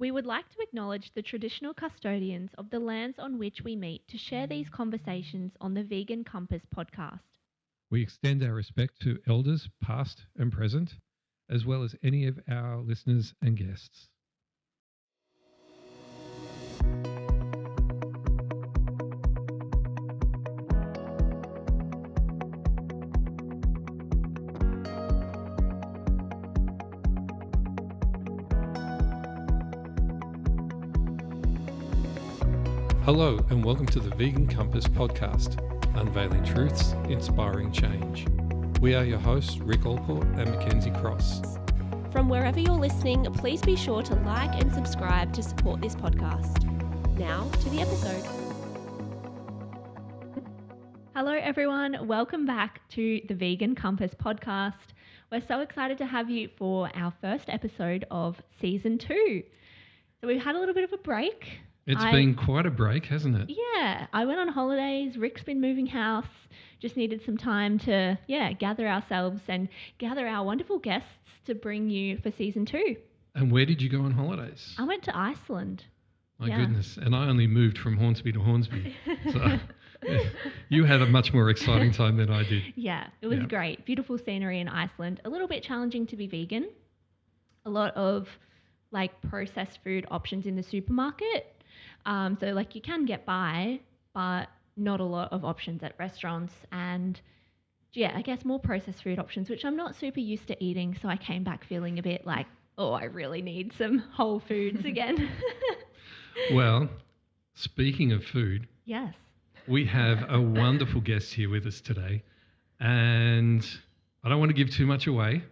We would like to acknowledge the traditional custodians of the lands on which we meet to share these conversations on the Vegan Compass podcast. We extend our respect to elders past and present, as well as any of our listeners and guests. Hello and welcome to the Vegan Compass podcast, unveiling truths, inspiring change. We are your hosts, Rick Allport and Mackenzie Cross. From wherever you're listening, please be sure to like and subscribe to support this podcast. Now to the episode. Hello everyone, welcome back to the Vegan Compass podcast. We're so excited to have you for our first episode of season 2. So we've had a little bit of a break. It's been quite a break, hasn't it? Yeah, I went on holidays, Rick's been moving house, just needed some time to, gather ourselves and gather our wonderful guests to bring you for season 2. And where did you go on holidays? I went to Iceland. My goodness, and I only moved from Hornsby to Hornsby. So you had a much more exciting time than I did. Yeah, it was great. Beautiful scenery in Iceland. A little bit challenging to be vegan. A lot of processed food options in the supermarket. So you can get by, but not a lot of options at restaurants and I guess more processed food options, which I'm not super used to eating. So I came back feeling a bit like, I really need some whole foods again. Well, speaking of food, yes, we have a wonderful guest here with us today, and I don't want to give too much away.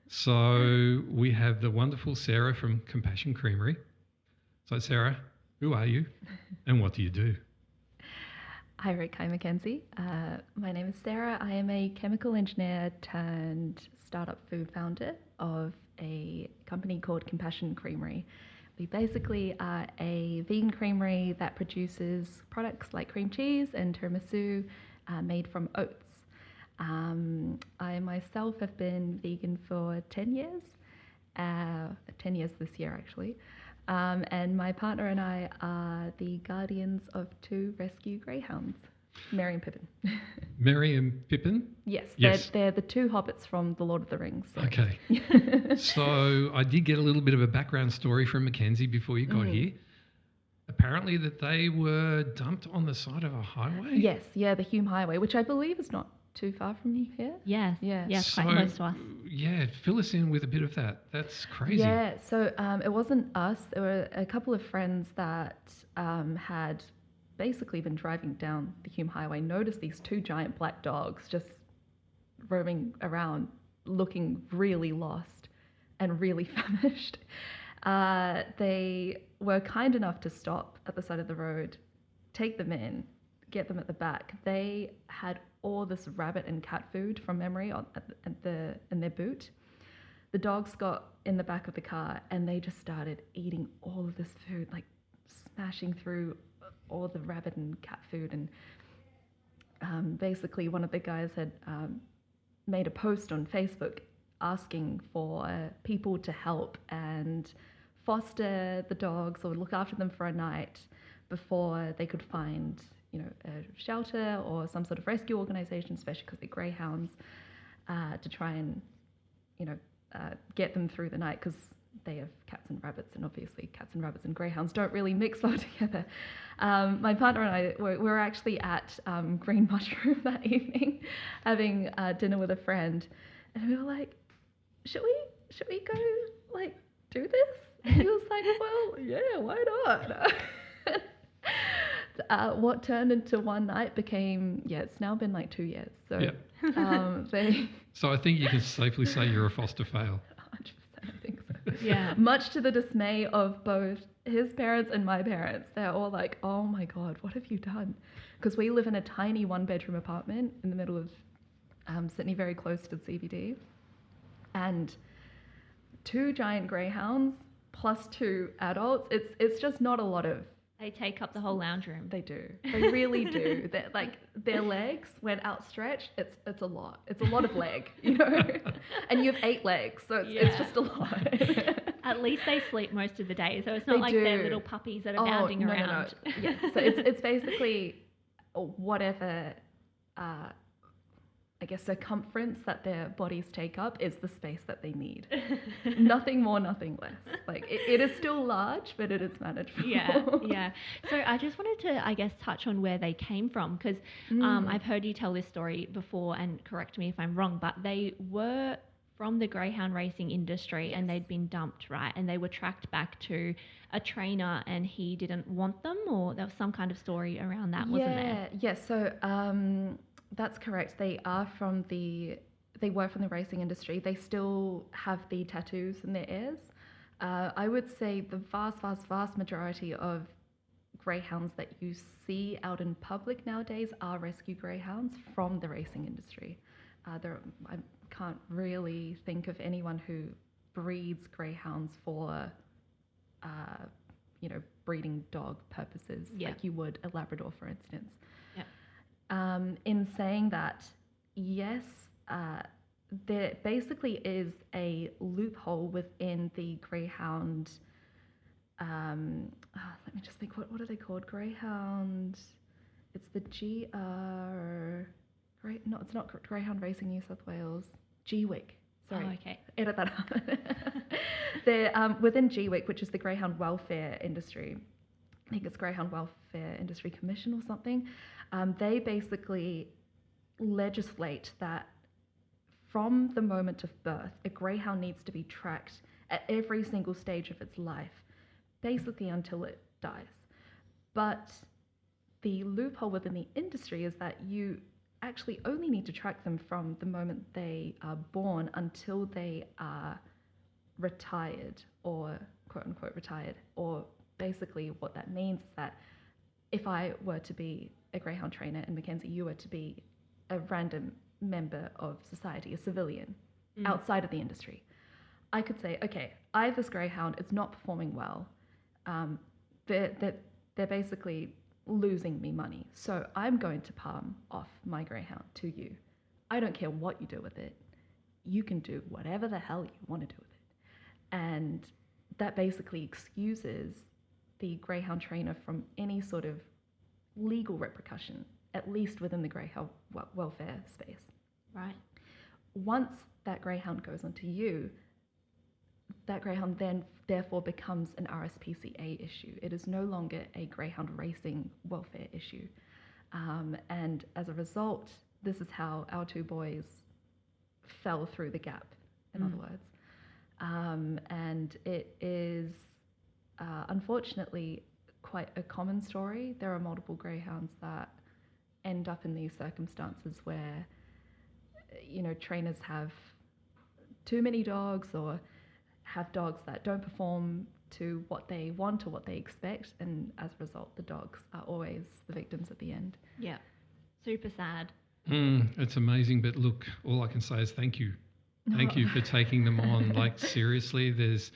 So we have the wonderful Sarah from Compassion Creamery. So Sarah, who are you and what do you do? Hi Rick, hi Mackenzie. My name is Sarah. I am a chemical engineer turned startup food founder of a company called Compassion Creamery. We basically are a vegan creamery that produces products like cream cheese and tiramisu made from oats. I myself have been vegan for 10 years, 10 years this year actually. And my partner and I are the guardians of 2 rescue greyhounds, Merry and Pippin. Merry and Pippin? Yes. They're the 2 hobbits from The Lord of the Rings. So. Okay. So I did get a little bit of a background story from Mackenzie before you got here. Apparently that they were dumped on the side of a highway? Yes, the Hume Highway, which I believe is not too far from here. Yes. Yeah. Yes, quite close to us. Yeah, fill us in with a bit of that. That's crazy. Yeah, so it wasn't us. There were a couple of friends that had basically been driving down the Hume Highway, noticed these 2 giant black dogs just roaming around, looking really lost and really famished. They were kind enough to stop at the side of the road, take them in, get them at the back. They had all this rabbit and cat food from memory in their boot. The dogs got in the back of the car and they just started eating all of this food, smashing through all the rabbit and cat food. And basically one of the guys had made a post on Facebook asking for people to help and foster the dogs or look after them for a night before they could find a shelter or some sort of rescue organization, especially because they're greyhounds, to try and, get them through the night because they have cats and rabbits, and obviously cats and rabbits and greyhounds don't really mix well together. My partner and I were actually at Green Mushroom that evening having dinner with a friend, and we were like, should we go do this? And he was like, well, yeah, why not? What turned into one night became, it's now been 2 years. So, So I think you can safely say you're a foster fail. 100%, I think so. Yeah. Much to the dismay of both his parents and my parents. They're all like, oh my God, what have you done? Because we live in a tiny 1-bedroom apartment in the middle of Sydney, very close to the CBD. And 2 giant greyhounds plus 2 adults, it's just not a lot of. They take up the whole lounge room. They do. They really do. Their legs, when outstretched, it's a lot. It's a lot of leg, And you have 8 legs, so it's just a lot. At least they sleep most of the day, so it's not like they're little puppies that are bounding around. No. Yeah. So it's basically whatever, I guess, circumference that their bodies take up is the space that they need. Nothing more, nothing less. Like it is still large, but it is manageable. Yeah. So I just wanted to, I guess, touch on where they came from, because I've heard you tell this story before, and correct me if I'm wrong, but they were from the greyhound racing industry. Yes. And they'd been dumped, right? And they were tracked back to a trainer and he didn't want them, or there was some kind of story around that, wasn't there? Yeah. So that's correct. They were from the racing industry. They still have the tattoos in their ears. I would say the vast majority of greyhounds that you see out in public nowadays are rescue greyhounds from the racing industry. I can't really think of anyone who breeds greyhounds for, breeding dog purposes, like you would a Labrador, for instance. In saying that, yes, there basically is a loophole within the greyhound. Let me just think. What are they called? Greyhound. It's the No, it's not Greyhound Racing New South Wales. GWIC. Sorry. Oh, okay. Edit that out. They're within GWIC, which is the Greyhound Welfare Industry. I think it's Greyhound Welfare Industry Commission or something. They basically legislate that from the moment of birth, a greyhound needs to be tracked at every single stage of its life, basically until it dies. But the loophole within the industry is that you actually only need to track them from the moment they are born until they are retired, or quote unquote retired. Or basically what that means is that if I were to be a greyhound trainer and Mackenzie, you were to be a random member of society, a civilian outside of the industry, I could say, okay, I have this greyhound, it's not performing well. They're basically losing me money. So I'm going to palm off my greyhound to you. I don't care what you do with it. You can do whatever the hell you want to do with it. And that basically excuses the greyhound trainer from any sort of legal repercussion, at least within the greyhound welfare space. Right. Once that greyhound goes onto you, that greyhound then therefore becomes an RSPCA issue. It is no longer a greyhound racing welfare issue. And as a result, this is how our two boys fell through the gap, in other words. And it is unfortunately quite a common story. There are multiple greyhounds that end up in these circumstances where, trainers have too many dogs, or have dogs that don't perform to what they want or what they expect, and as a result, the dogs are always the victims at the end. Yeah, super sad. It's amazing, but look, all I can say is thank you. Thank you for taking them on. Like, seriously, there's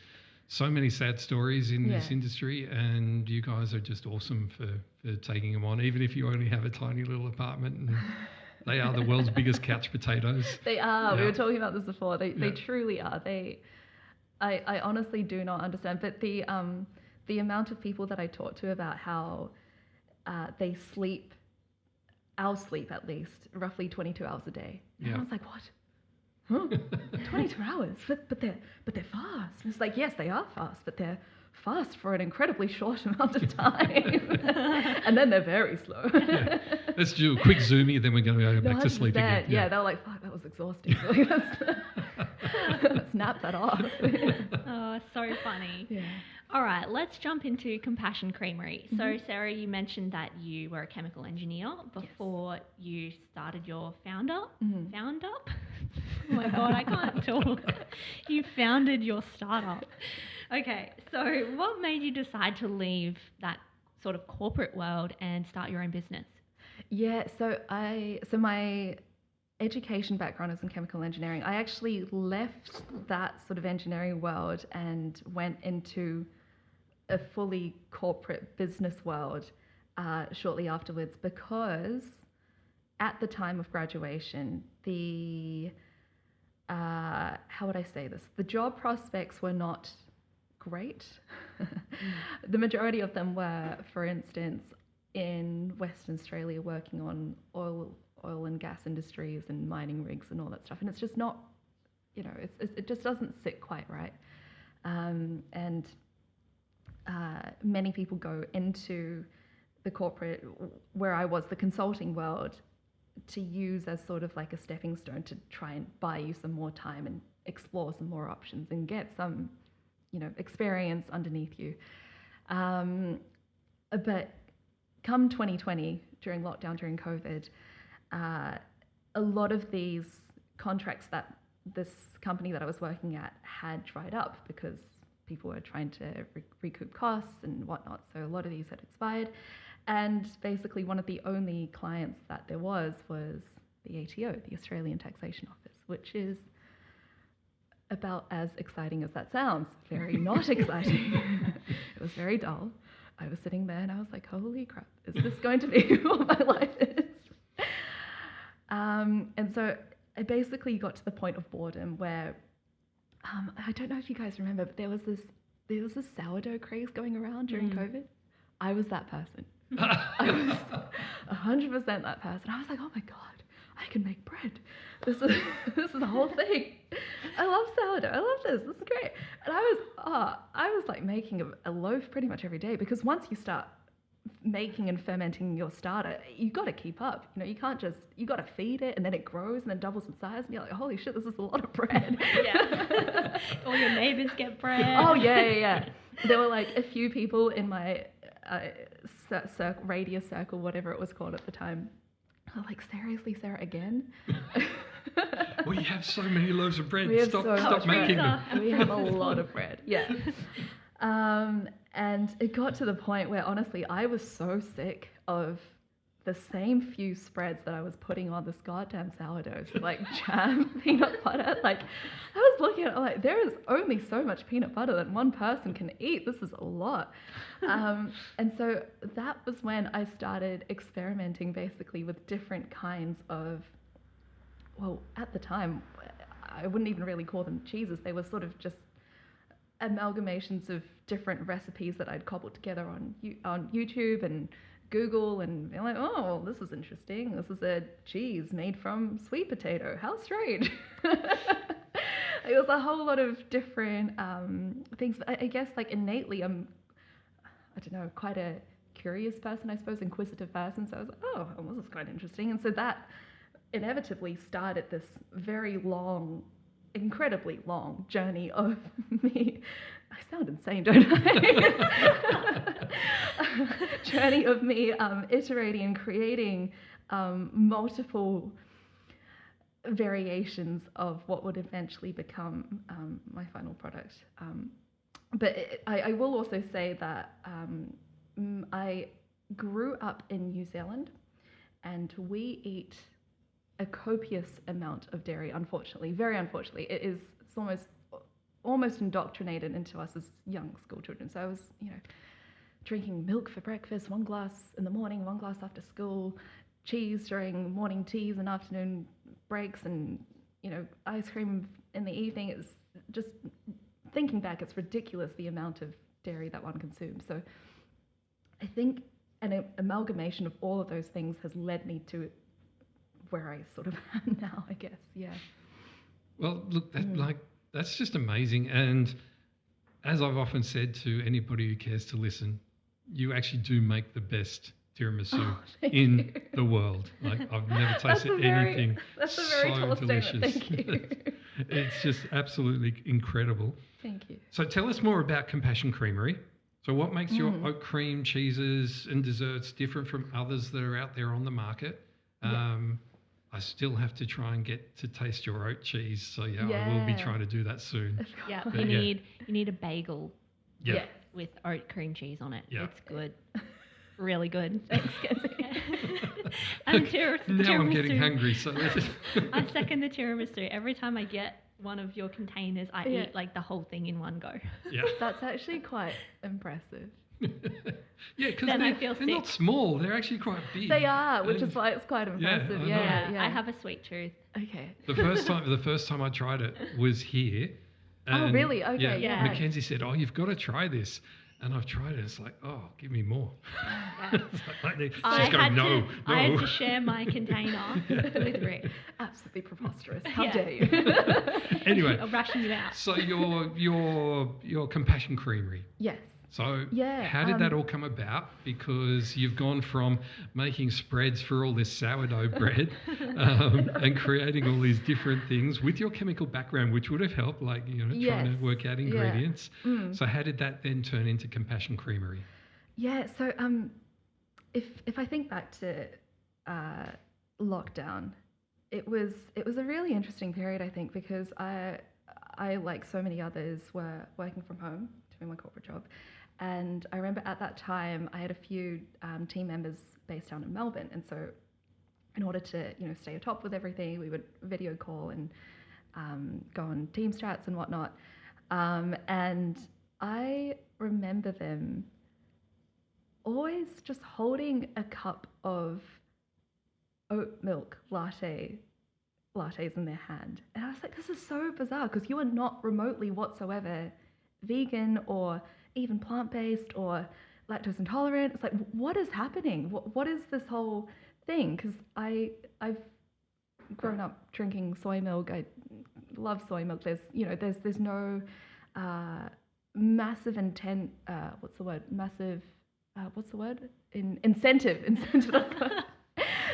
so many sad stories in this industry, and you guys are just awesome for taking them on, even if you only have a tiny little apartment. And they are the world's biggest couch potatoes. They are. Yeah. We were talking about this before. They truly are. I honestly do not understand. But the amount of people that I talk to about how they sleep, our sleep at least, roughly 22 hours a day. And I was like, what? Huh? 22 hours? But they're fast. And it's like, yes, they are fast, but they're fast for an incredibly short amount of time. And then they're very slow. Let's do a quick zoomy, then we're going to go back to sleep again. Yeah, they were like, fuck, that was exhausting. Let's nap that off. Oh, so funny. Yeah. All right, let's jump into Compassion Creamery. So, Sarah, you mentioned that you were a chemical engineer before you started your founder-up? Oh my God, I can't talk. You founded your startup. Okay, so what made you decide to leave that sort of corporate world and start your own business? Yeah, so my education background is in chemical engineering. I actually left that sort of engineering world and went into a fully corporate business world shortly afterwards, because at the time of graduation, how would I say this? The job prospects were not great. The majority of them were, for instance, in Western Australia working on oil and gas industries and mining rigs and all that stuff. And it's just not, it just doesn't sit quite right. And many people go into the corporate, where I was, the consulting world, to use as sort of like a stepping stone to try and buy you some more time and explore some more options and get some, experience underneath you. But come 2020, during lockdown, during COVID, a lot of these contracts that this company that I was working at had dried up because people were trying to recoup costs and whatnot. So a lot of these had expired. And basically one of the only clients that there was the ATO, the Australian Taxation Office, which is about as exciting as that sounds. Very not exciting. It was very dull. I was sitting there and I was like, holy crap, is this going to be what my life is? And so I basically got to the point of boredom where, I don't know if you guys remember, but there was this sourdough craze going around during COVID. I was that person. I was 100% that person. I was like, oh my God, I can make bread. This is the whole thing. I love sourdough. I love this. This is great. And I was like making a loaf pretty much every day, because once you start making and fermenting your starter, you got to keep up. You can't just, you got to feed it, and then it grows and then doubles in size, and you're like, holy shit, this is a lot of bread. Yeah. All your neighbors get bread. Oh yeah. There were like a few people in my radius circle, whatever it was called at the time. I'm like, seriously, Sarah, again? We have so many loaves of bread. We have Stop making them. We have a lot of bread. Yeah. And it got to the point where, honestly, I was so sick of the same few spreads that I was putting on this goddamn sourdough. So like jam, peanut butter. Like, I was looking at it like, there is only so much peanut butter that one person can eat. This is a lot. And so that was when I started experimenting basically with different kinds of, well, at the time, I wouldn't even really call them cheeses. They were sort of just amalgamations of different recipes that I'd cobbled together on YouTube and Google, and being like, oh, this is interesting. This is a cheese made from sweet potato. How strange. It was a whole lot of different things. But I guess like innately I'm, I don't know, quite a curious person, I suppose, inquisitive person. So I was like, oh, well, this is quite interesting. And so that inevitably started this very long, incredibly long journey of me. I sound insane, don't I? Journey of me iterating and creating multiple variations of what would eventually become my final product. But I will also say that I grew up in New Zealand, and we eat a copious amount of dairy, unfortunately, very unfortunately. It's almost indoctrinated into us as young school children. So I was, drinking milk for breakfast, 1 glass in the morning, 1 glass after school, cheese during morning teas and afternoon breaks, and, ice cream in the evening. It's just, thinking back, it's ridiculous the amount of dairy that one consumes. So I think an amalgamation of all of those things has led me to where I sort of am now, I guess. Yeah. Well, look, that's just amazing. And as I've often said to anybody who cares to listen, you actually do make the best tiramisu in the world. Like, I've never tasted anything that's a very so tall delicious. Statement. Thank you. It's just absolutely incredible. Thank you. So tell us more about Compassion Creamery. So what makes your oat cream cheeses and desserts different from others that are out there on the market? I still have to try and get to taste your oat cheese. So I will be trying to do that soon. Yeah, you need a bagel with oat cream cheese on it. Yeah. It's good. Really good. Thanks, And now I'm getting hungry. So I second the tiramisu. Every time I get one of your containers, I eat like the whole thing in one go. Yeah. That's actually quite impressive. Yeah, because they're not small. They're actually quite big. They are, which is why it's quite impressive. Yeah, I have a sweet tooth. Okay. The first time I tried it was here, And, really? Okay, yeah. Mackenzie said, "Oh, you've got to try this." And I've tried it. It's like, "Oh, give me more." Yeah. It's like, I she's going, "No, I had no." to share my container with Rick. Absolutely preposterous. How Yeah. dare you? Anyway, I'm rushing you out. so your Compassion Creamery. Yes. So Yeah, how did that all come about? Because you've gone from making spreads for all this sourdough bread and creating all these different things with your chemical background, which would have helped, like, trying Yes, to work out yeah. ingredients. So how did that then turn into Compassion Creamery? Yeah, so if I think back to lockdown, it was a really interesting period, I think, because I like so many others were working from home doing my corporate job, and I remember at that time I had a few team members based down in Melbourne, and so in order to stay atop with everything, we would video call and go on Teams chats and whatnot, and I remember them always just holding a cup of oat milk lattes in their hand. And I was like, this is so bizarre, because you are not remotely whatsoever vegan or even plant-based or lactose intolerant. It's like, what is happening? What is this whole thing? Because I've grown up drinking soy milk. I love soy milk. There's no massive intent. What's the word? Massive. What's the word? Incentive.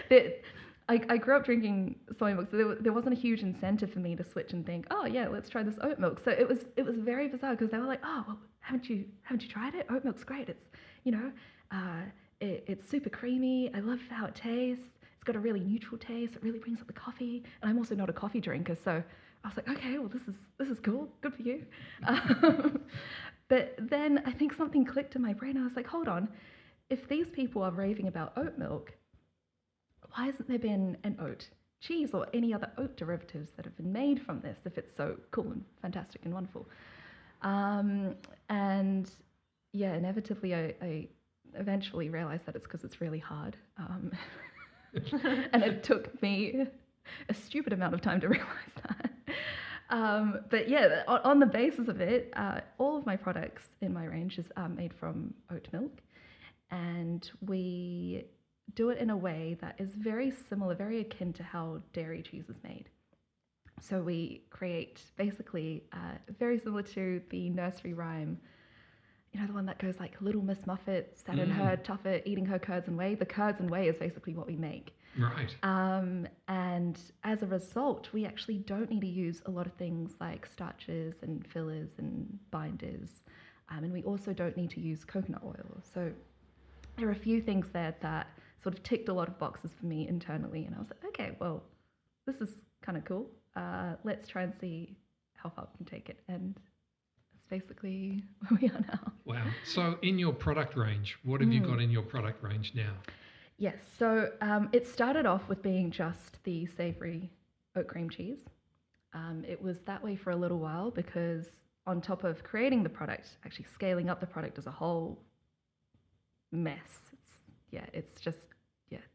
That I grew up drinking soy milk, so there wasn't a huge incentive for me to switch and think, oh yeah, let's try this oat milk. So it was very bizarre, because they were like, oh well, haven't you tried it? Oat milk's great. It's it's super creamy. I love how it tastes. It's got a really neutral taste. It really brings up the coffee. And I'm also not a coffee drinker, so I was like, okay, well this is cool. Good for you. But then I think something clicked in my brain. I was like, hold on, if these people are raving about oat milk, why hasn't there been an oat cheese or any other oat derivatives that have been made from this, if it's so cool and fantastic and wonderful? And yeah, inevitably I eventually realized that it's because it's really hard. And it took me a stupid amount of time to realize that. But yeah, on the basis of it, all of my products in my range is made from oat milk, and we do it in a way that is very similar, very akin to how dairy cheese is made. So we create basically very similar to the nursery rhyme, the one that goes like, little Miss Muffet sat in her tuffet eating her curds and whey. The curds and whey is basically what we make. Right. And as a result, we actually don't need to use a lot of things like starches and fillers and binders. And we also don't need to use coconut oil. So there are a few things there that sort of ticked a lot of boxes for me internally. And I was like, okay, well, this is kind of cool. Let's try and see how far we can take it. And that's basically where we are now. Wow. So in your product range, what have you got in your product range now? Yes, so it started off with being just the savoury oat cream cheese. It was that way for a little while, because on top of creating the product, actually scaling up the product as a whole mess. It's just,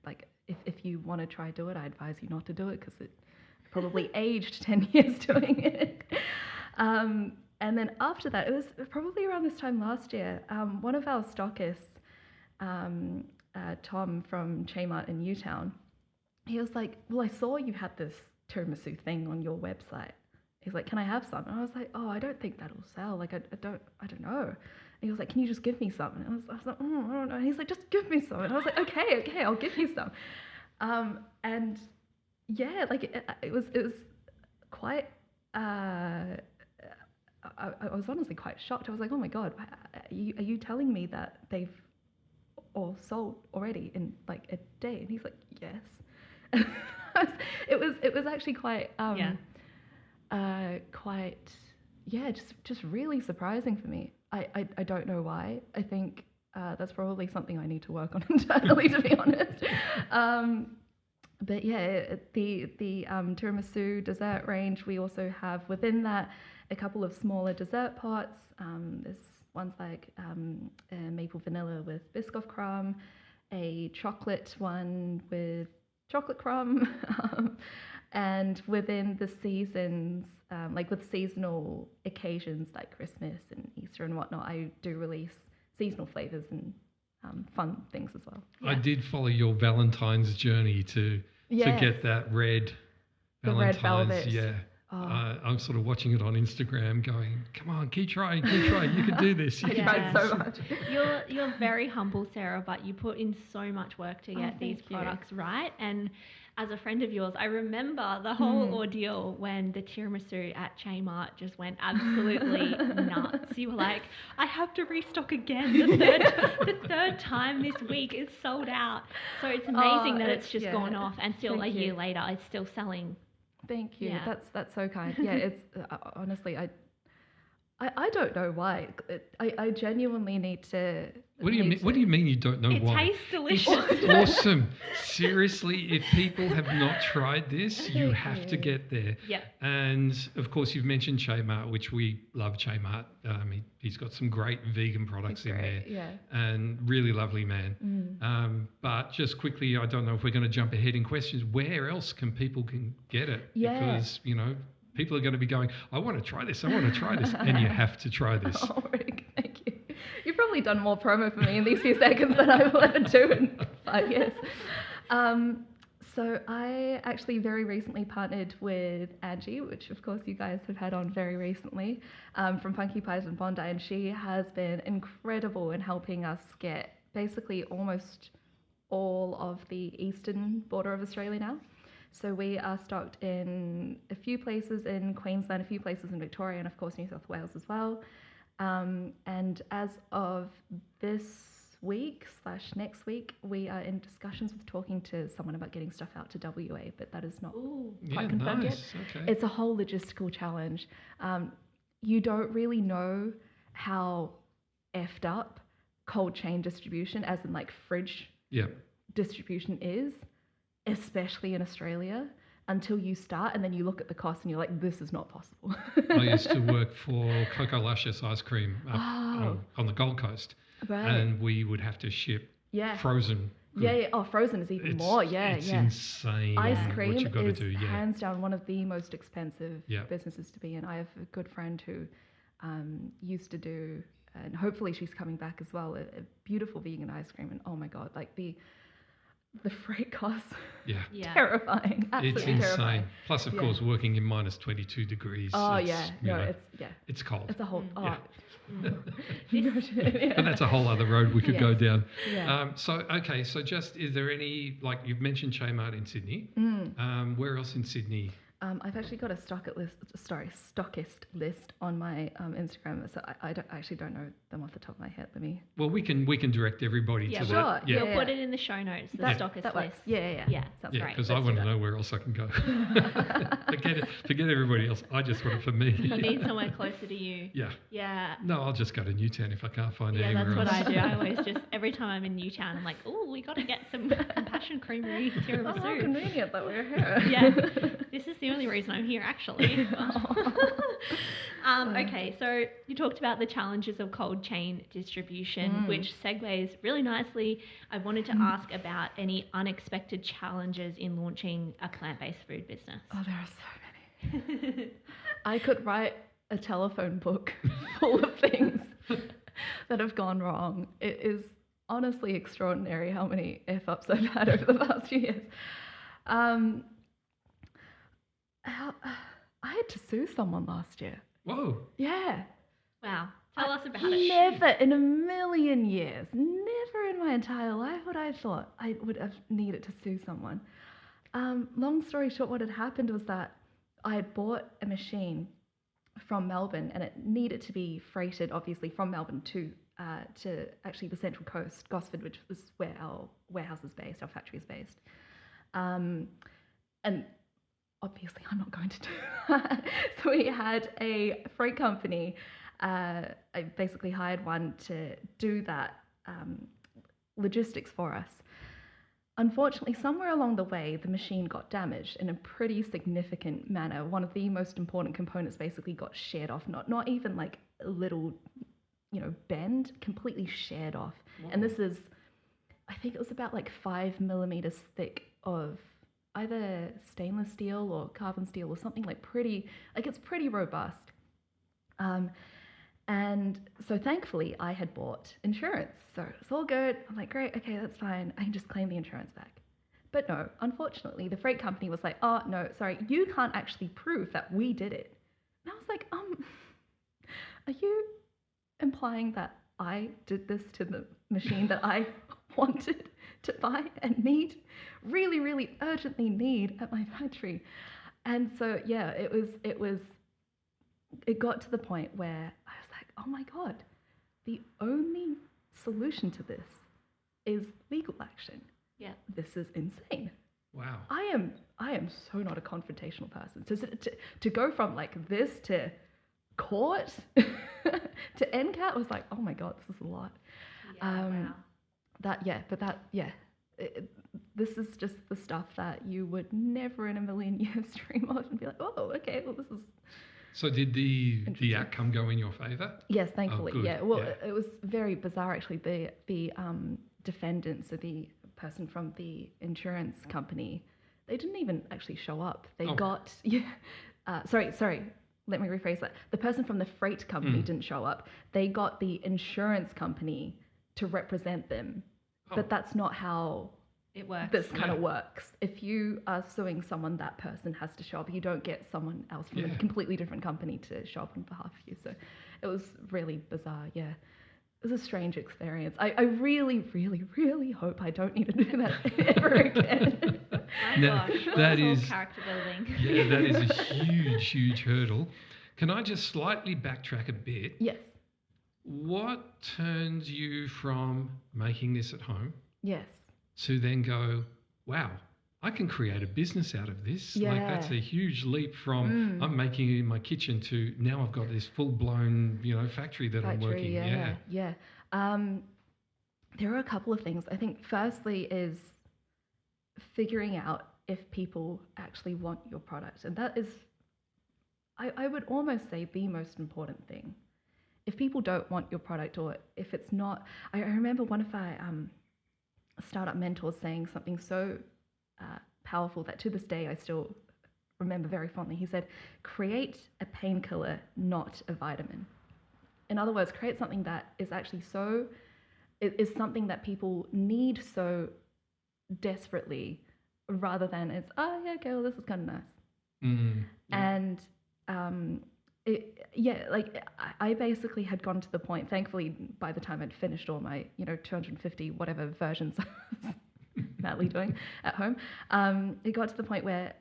like if you want to try do it, I advise you not to do it, because it probably aged 10 years doing it. And then after that, it was probably around this time last year, one of our stockists, Tom from Kmart in Newtown, he was like, well, I saw you had this tiramisu thing on your website. He's like, can I have some? And I was like, oh, I don't think that'll sell. Like, I don't know. And he was like, can you just give me some? And I was like, I don't know. And he's like, just give me some. And I was like, okay, I'll give you some. And yeah, like it was quite, I was honestly quite shocked. I was like, oh my God, are you telling me that they've all sold already in like a day? And he's like, yes. It was actually quite just really surprising for me. I don't know why. I think that's probably something I need to work on internally, to be honest. But yeah, the tiramisu dessert range, we also have within that a couple of smaller dessert pots. There's ones like maple vanilla with Biscoff crumb, a chocolate one with chocolate crumb. And within the seasons, like with seasonal occasions like Christmas and Easter and whatnot, I do release seasonal flavors and fun things as well. I did follow your Valentine's journey to get that red The red Valentine's. velvet. Yeah. Oh. I'm sort of watching it on Instagram going, come on, keep trying. You can do this. You I can tried do so this. much. You're very humble, Sarah, but you put in so much work to get these thank you. products right. And as a friend of yours, I remember the whole ordeal when the tiramisu at Kmart just went absolutely nuts. You were like, I have to restock again. The third time this week it's sold out. So it's amazing that it's just gone off, and still Thank a year you. later it's still selling. Thank you. Yeah. That's so kind. Yeah, it's honestly, I don't know why. I genuinely need to. What do you mean? What do you mean you don't know It why? tastes delicious. It's awesome. Seriously, if people have not tried this, you Thank have to you. get there. Yeah. And of course, you've mentioned Kmart, which we love. Kmart. He's got some great vegan products in there. Yeah. And really lovely man. But just quickly, I don't know if we're going to jump ahead in questions. Where else can people get it? Yeah. Because people are going to be going, I want to try this. I want to try this, and you have to try this. Oh, Rick, thank you. You've probably done more promo for me in these few seconds than I will ever do in 5 years. So I actually very recently partnered with Angie, which of course you guys have had on very recently, from Funky Pies and Bondi, and she has been incredible in helping us get basically almost all of the eastern border of Australia now. So we are stocked in a few places in Queensland, a few places in Victoria, and of course New South Wales as well. And as of this week / next week, we are in discussions with talking to someone about getting stuff out to WA, but that is not quite confirmed yet. Okay. It's a whole logistical challenge. You don't really know how effed up cold chain distribution, as in like fridge distribution is, especially in Australia, until you start, and then you look at the cost and you're like, this is not possible. I used to work for Coco Luscious ice cream on the Gold Coast, and we would have to ship frozen. Yeah. Oh, frozen is even more. It's insane. Ice what cream you've got to is do. hands down one of the most expensive businesses to be in. I have a good friend who used to do, and hopefully she's coming back as well, a beautiful vegan ice cream. And oh my God, like the freight costs, terrifying, absolutely It's insane. terrifying. Plus, of course, working in minus 22 degrees. Oh it's it's cold. it's a whole. But that's a whole other road we could go down. Yeah. So just is there any, like you've mentioned Kmart in Sydney? Where else in Sydney? I've actually got a stockist list on my Instagram, so I actually don't know them off the top of my head. Well, we can direct everybody to that. We'll put it in the show notes. The stockist that list. works. Yeah. Sounds great. Because I want to know where else I can go. Forget everybody else. I just want it for me. You need somewhere closer to you. Yeah. No, I'll just go to Newtown if I can't find it anywhere that's else. what I do. I always just, every time I'm in Newtown, I'm like, oh, we got to get some Compassion Creamery tiramisu. Oh, how convenient that we're here. Yeah. This is the only reason I'm here, actually. Okay, so you talked about the challenges of cold chain distribution, which segues really nicely. I wanted to ask about any unexpected challenges in launching a plant-based food business. Oh, there are so many. I could write a telephone book full of things that have gone wrong. It is honestly extraordinary how many F-ups I've had over the past few years. I had to sue someone last year. Whoa. Yeah. Wow. Tell us about it. Never in a million years, never in my entire life would I have thought I would have needed to sue someone. Long story short, what had happened was that I had bought a machine from Melbourne, and it needed to be freighted, obviously, from Melbourne to actually the Central Coast, Gosford, which was where our warehouse is based, our factory is based. And obviously, I'm not going to do that. So we had a freight company. I basically hired one to do that logistics for us. Unfortunately, somewhere along the way, the machine got damaged in a pretty significant manner. One of the most important components basically got sheared off, not even like a little, bend, completely sheared off. Wow. And this is, I think it was about like 5 millimeters thick of either stainless steel or carbon steel or something like it's pretty robust. And so thankfully I had bought insurance. So it's all good. I'm like, great, okay, that's fine. I can just claim the insurance back. But no, unfortunately, the freight company was like, oh, no, sorry, you can't actually prove that we did it. And I was like, are you implying that I did this to the machine that I wanted to buy and really, really urgently need at my factory? And so, yeah, it got to the point where I was like, oh my God, the only solution to this is legal action. Yeah. This is insane. Wow. I am so not a confrontational person. To go from like this to court to NCAT was like, oh my God, this is a lot. Wow. This is just the stuff that you would never in a million years dream of and be like, oh, okay, well, this is. So did the outcome go in your favour? Yes, thankfully. Oh, good. Yeah. Well, it was very bizarre actually. The defendant, so the person from the insurance company, they didn't even actually show up. They got sorry. Let me rephrase that. The person from the freight company didn't show up. They got the insurance company to represent them. But that's not how it works. This kind of works. If you are suing someone, that person has to show up. You don't get someone else from a completely different company to show up on behalf of you. So it was really bizarre. Yeah. It was a strange experience. I really, really, really hope I don't need to do that ever again. My gosh, that is is character building. Yeah, that is a huge, huge hurdle. Can I just slightly backtrack a bit? Yes. What turns you from making this at home Yes. to then go, wow, I can create a business out of this? Yeah. Like that's a huge leap from I'm making it in my kitchen to now I've got this full-blown, factory that I'm working. Yeah. There are a couple of things. I think firstly is figuring out if people actually want your product. And that is, I would almost say, the most important thing. If people don't want your product, or if it's not, I remember one of our startup mentors saying something so powerful that to this day I still remember very fondly. He said, create a painkiller, not a vitamin. In other words, create something that is actually is something that people need so desperately, rather than it's, oh yeah, okay, well, this is kind of nice. And I basically had gone to the point, thankfully, by the time I'd finished all my, 250 whatever versions I was madly doing at home, it got to the point where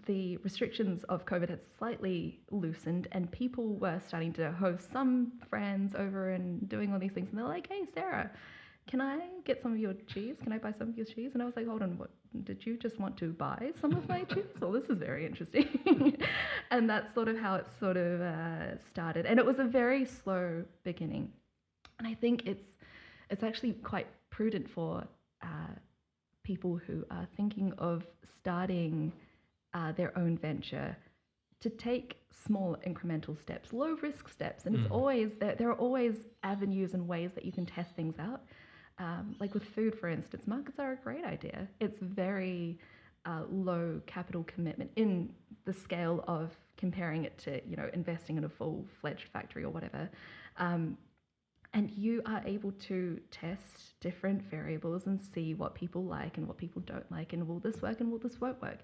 the restrictions of COVID had slightly loosened and people were starting to host some friends over and doing all these things. And they're like, hey, Sarah, can I get some of your cheese? Can I buy some of your cheese? And I was like, hold on, what? Did you just want to buy some of my cheese? Well, this is very interesting. And that's sort of how it started. And it was a very slow beginning. And I think it's actually quite prudent for people who are thinking of starting their own venture to take small incremental steps, low risk steps. And it's always, there are always avenues and ways that you can test things out. Like with food, for instance, markets are a great idea. It's very low capital commitment in the scale of comparing it to, investing in a full-fledged factory or whatever. And you are able to test different variables and see what people like and what people don't like, and will this work and will this won't work.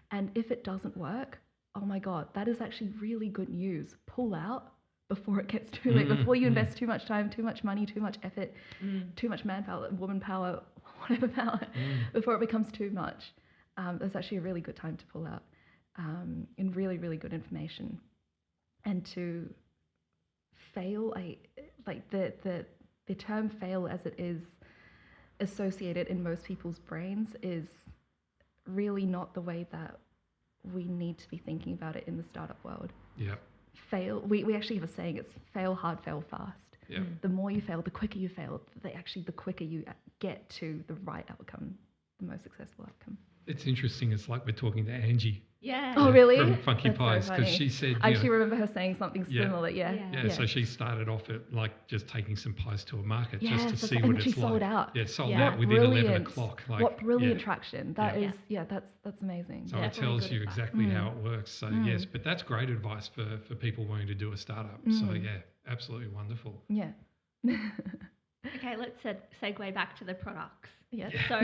And if it doesn't work, oh my God, that is actually really good news. Pull out before it gets too late, before you invest too much time, too much money, too much effort, too much manpower, woman power, whatever power, before it becomes too much. That's actually a really good time to pull out in really, really good information. And to fail, the term fail as it is associated in most people's brains is really not the way that we need to be thinking about it in the startup world. Yeah. Fail. We actually have a saying, it's fail hard, fail fast. Yeah. The more you fail, the quicker you fail, the quicker you get to the right outcome, the most successful outcome. It's interesting. It's like we're talking to Angie. Yeah. Oh, really? From Funky That's so Pies, because funny. she said, I you actually know, remember her saying something similar. Yeah. Yeah. so she started off at like just taking some pies to a market just Yes, to see and what she it's sold like. out. Yeah, sold Yeah. out within 11 o'clock. Like, what brilliant yeah. traction. That Yeah. is, that's amazing. So it Definitely tells good you advice. exactly how it works. So yes, but that's great advice for people wanting to do a startup. So yeah, absolutely wonderful. Yeah. Okay, let's segue back to the products. Yeah. So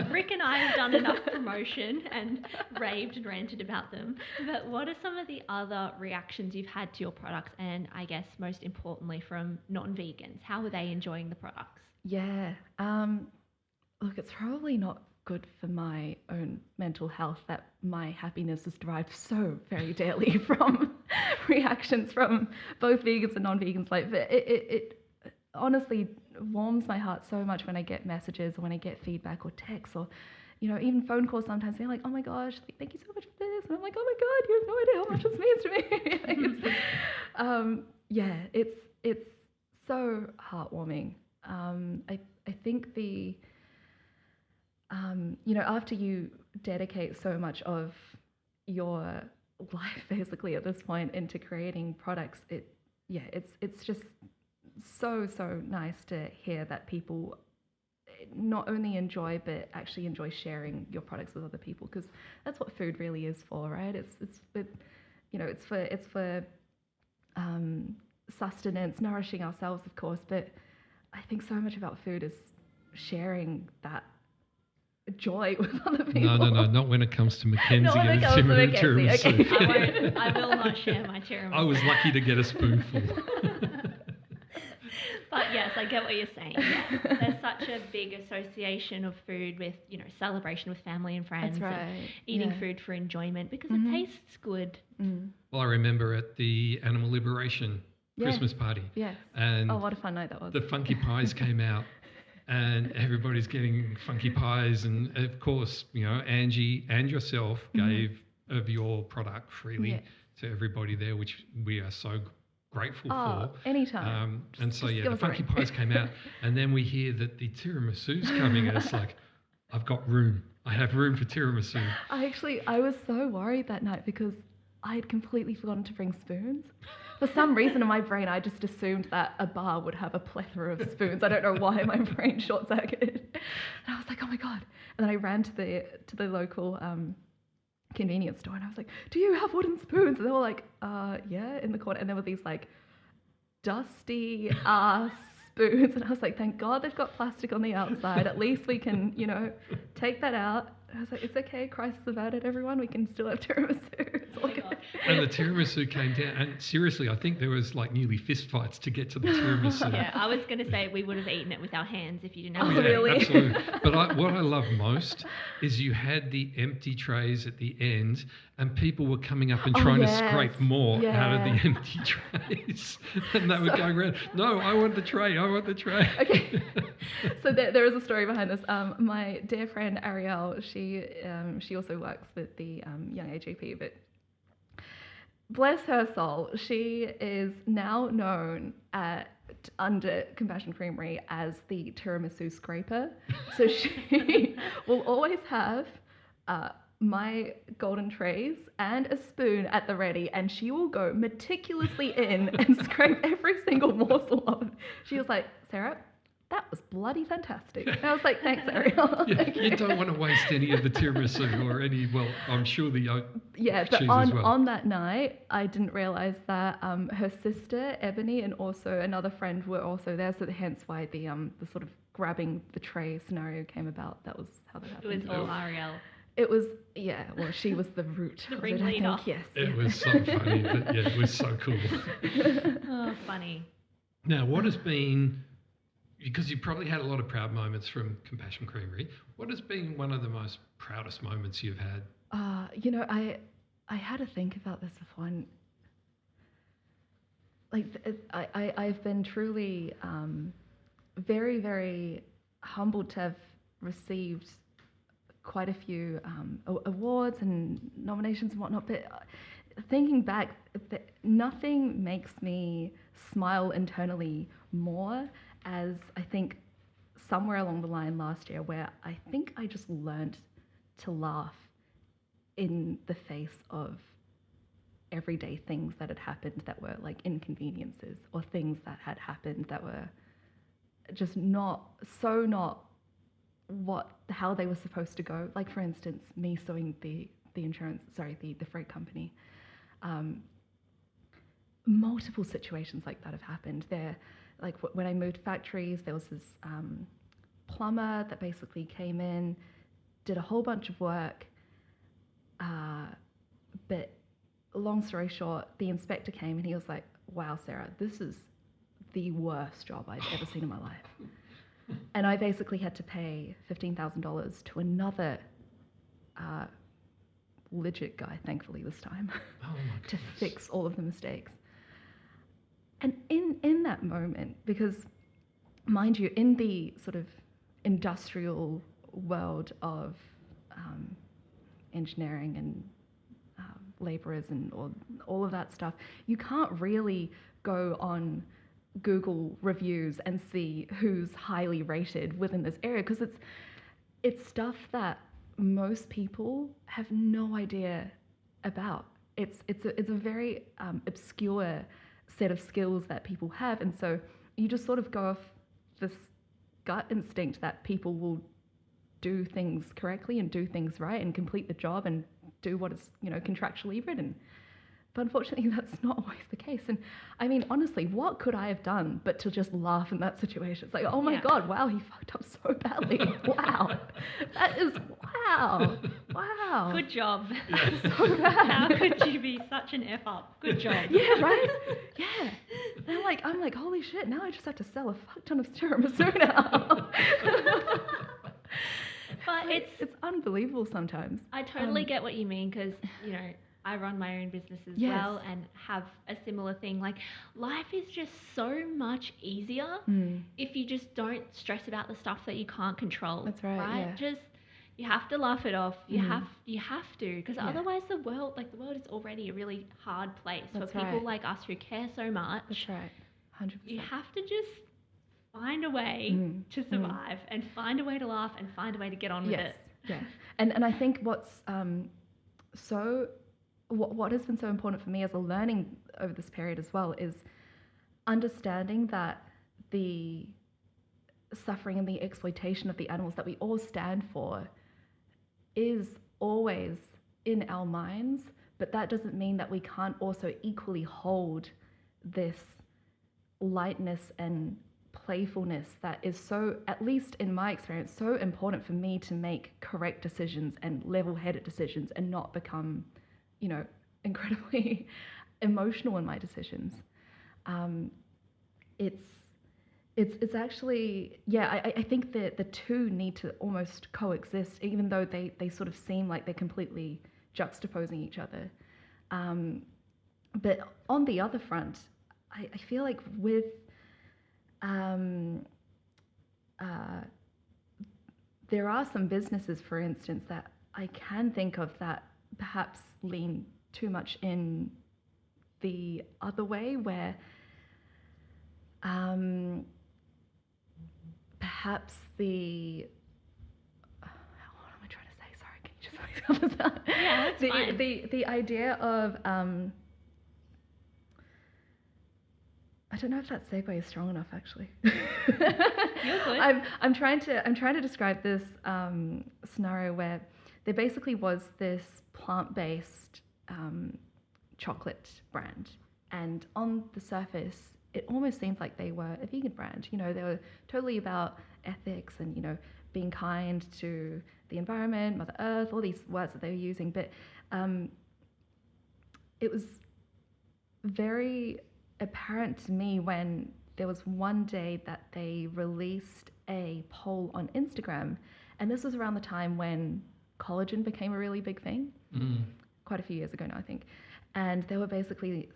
Rick and I have done enough promotion and raved and ranted about them. But what are some of the other reactions you've had to your products, and I guess most importantly from non-vegans? How are they enjoying the products? Yeah. Look, it's probably not good for my own mental health that my happiness is derived so very daily from reactions from both vegans and non-vegans. Like, it honestly warms my heart so much when I get messages or when I get feedback or texts or, you know, even phone calls sometimes. They're like, oh my gosh, thank you so much for this. And I'm like, oh my God, you have no idea how much this means to me. Yeah, it's so heartwarming. I think the, you know, after you dedicate so much of your life basically at this point into creating products, it's just so nice to hear that people not only enjoy but actually enjoy sharing your products with other people, because that's what food really is for, right? It's for sustenance, nourishing ourselves, of course, but I think so much about food is sharing that joy with other people. No, not when it comes to Mackenzie Not when and it comes to Mackenzie, tiramisu. okay. I will not share my tiramisu. I was lucky to get a spoonful. But yes, I get what you're saying. Yeah. There's such a big association of food with, you know, celebration with family and friends. That's right. And eating Yeah. food for enjoyment because it tastes good. Well, I remember at the Animal Liberation Christmas party. Yes. And Oh, what a fun night that was. the Funky Pies came out, and everybody's getting Funky Pies. And of course, you know, Angie and yourself gave of your product freely to everybody there, which we are so grateful for. Anytime. And so, just yeah, give the us a Funky ring. Pies came out, and then we hear that the tiramisu's coming, and it's like, I've got room. I have room for tiramisu. I was so worried that night because I had completely forgotten to bring spoons. For some reason in my brain, I just assumed that a bar would have a plethora of spoons. I don't know why my brain short-circuited. And I was like, oh my God. And then I ran to the local convenience store and I was like, do you have wooden spoons? And they were like, yeah, in the corner. And there were these like dusty ass spoons. And I was like, thank God they've got plastic on the outside. At least we can, you know, take that out. I was like, it's okay, Christ is about it, everyone. We can still have tiramisu. It's all good. And the tiramisu came down, and seriously, I think there was like nearly fist fights to get to the tiramisu. Yeah, I was going to say we would have eaten it with our hands if you didn't have Oh, to. really? Absolutely. But what I love most is you had the empty trays at the end, and people were coming up and trying to scrape more out of the empty trays. And they were going around, no, I want the tray, I want the tray. Okay. So there is a story behind this. My dear friend Ariel, she also works with the Young AGP, but bless her soul, she is now known under Compassion Creamery as the tiramisu scraper. So she will always have my golden trays and a spoon at the ready, and she will go meticulously in and scrape every single morsel of it. She was like, Sarah, that was bloody fantastic. And I was like, thanks, Ariel. You don't want to waste any of the tiramisu or any, well, I'm sure the oat Yeah, but cheese as well. on that night, I didn't realise that her sister, Ebony, and also another friend were also there, so hence why the sort of grabbing the tray scenario came about. That was how that It happened. was all Ariel. It was, yeah, well, she was the root The of it, I ringleader. think, yes. It was so funny, but yeah, it was so cool. Oh, funny. Now, what has been, because you probably had a lot of proud moments from Compassion Creamery, what has been one of the most proudest moments you've had? You know, I had to think about this before, and like I've been truly very, very humbled to have received quite a few awards and nominations and whatnot, but thinking back, nothing makes me smile internally more as I think somewhere along the line last year where I think I just learnt to laugh in the face of everyday things that had happened that were like inconveniences, or things that had happened that were just not how they were supposed to go. Like, for instance, me suing the freight company. Multiple situations like that have happened. There, like when I moved factories, there was this plumber that basically came in, did a whole bunch of work, but long story short, the inspector came and he was like, "Wow, Sarah, this is the worst job I've ever seen in my life." And I basically had to pay $15,000 to another legit guy, thankfully this time, to fix all of the mistakes. And in that moment, because mind you, in the sort of industrial world of engineering and laborers and all of that stuff, you can't really go on Google reviews and see who's highly rated within this area, because it's stuff that most people have no idea about. It's a very obscure set of skills that people have, and so you just sort of go off this gut instinct that people will do things correctly and do things right and complete the job and do what is, contractually written. But unfortunately, that's not always the case. And I mean, honestly, what could I have done but to just laugh in that situation? It's like, oh my God, wow, he fucked up so badly. Wow. That is, wow. Good job. That's so bad. How could you be such an F up? Good job. Yeah, right? Yeah. And I'm like, holy shit, now I just have to sell a fuck ton of tiramisu now. But it's unbelievable sometimes. I totally get what you mean, because, I run my own business as well and have a similar thing. Like, life is just so much easier if you just don't stress about the stuff that you can't control. That's right. Yeah. Just, you have to laugh it off. You have to, because otherwise the world is already a really hard place for people like us who care so much. That's right. 100%. You have to just find a way to survive and find a way to laugh and find a way to get on with it. Yeah. And I think what's what has been so important for me as a learning over this period as well is understanding that the suffering and the exploitation of the animals that we all stand for is always in our minds, but that doesn't mean that we can't also equally hold this lightness and playfulness that is so, at least in my experience, so important for me to make correct decisions and level-headed decisions and not become, incredibly emotional in my decisions. It's actually, I think that the two need to almost coexist, even though they sort of seem like they're completely juxtaposing each other. But on the other front, I feel like with there are some businesses, for instance, that I can think of that perhaps lean too much in the other way, where perhaps the what am I trying to say? Sorry, can you just help us out? Yeah, that's fine. The idea of I don't know if that segue is strong enough, actually. You're good. I'm trying to describe this scenario where there basically was this plant-based chocolate brand, and on the surface, it almost seemed like they were a vegan brand. They were totally about ethics and being kind to the environment, Mother Earth, all these words that they were using. But it was very apparent to me when there was one day that they released a poll on Instagram, and this was around the time when collagen became a really big thing, quite a few years ago now, I think. And they were basically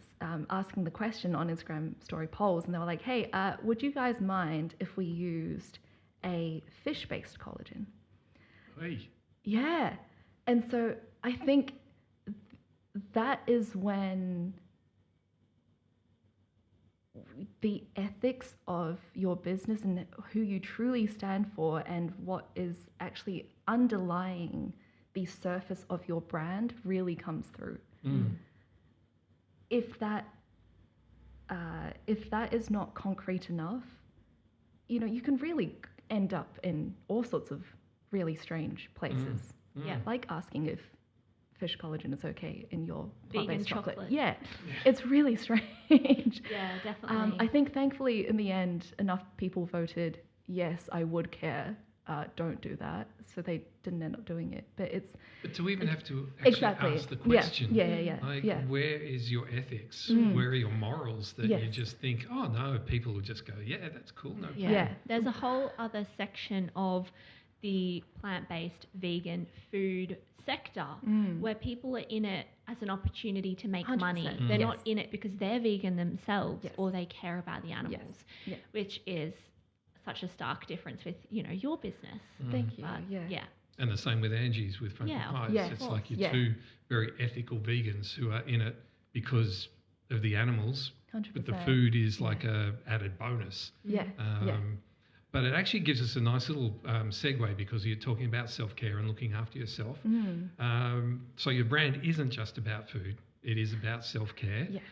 asking the question on Instagram story polls, and they were like, hey, would you guys mind if we used a fish-based collagen? Hey. Yeah. And so I think that is when the ethics of your business and who you truly stand for and what is actually underlying the surface of your brand really comes through. Mm. If that is not concrete enough, you know, you can really end up in all sorts of really strange places. Yeah. Like asking if fish collagen is okay in your Vegan plant-based chocolate. chocolate. Yeah, it's really strange. Yeah, definitely. I think thankfully in the end enough people voted yes, I would care. Don't do that. So they didn't end up doing it. But it's But to even have to actually exactly ask the question, Yeah. like, Yeah. where is your ethics? Mm. Where are your morals that you Yes. just think, oh no, people will just go, yeah, that's cool, no problem. Yeah. There's a whole other section of the plant-based vegan food sector where people are in it as an opportunity to make 100%. money. Mm. They're Yes. not in it because they're vegan themselves Yes. or they care about the animals, Yeah. which is such a stark difference with, you know, your business. Thank you. But Yeah. And the same with Angie's with Frankie Yeah, of Pies. Yeah, of It's course. like you're Yeah. two very ethical vegans who are in it because of the animals, 100%. but the food is Yeah. like a added bonus. Yeah. But it actually gives us a nice little segue because you're talking about self-care and looking after yourself. So your brand isn't just about food; it is about self-care. Yes.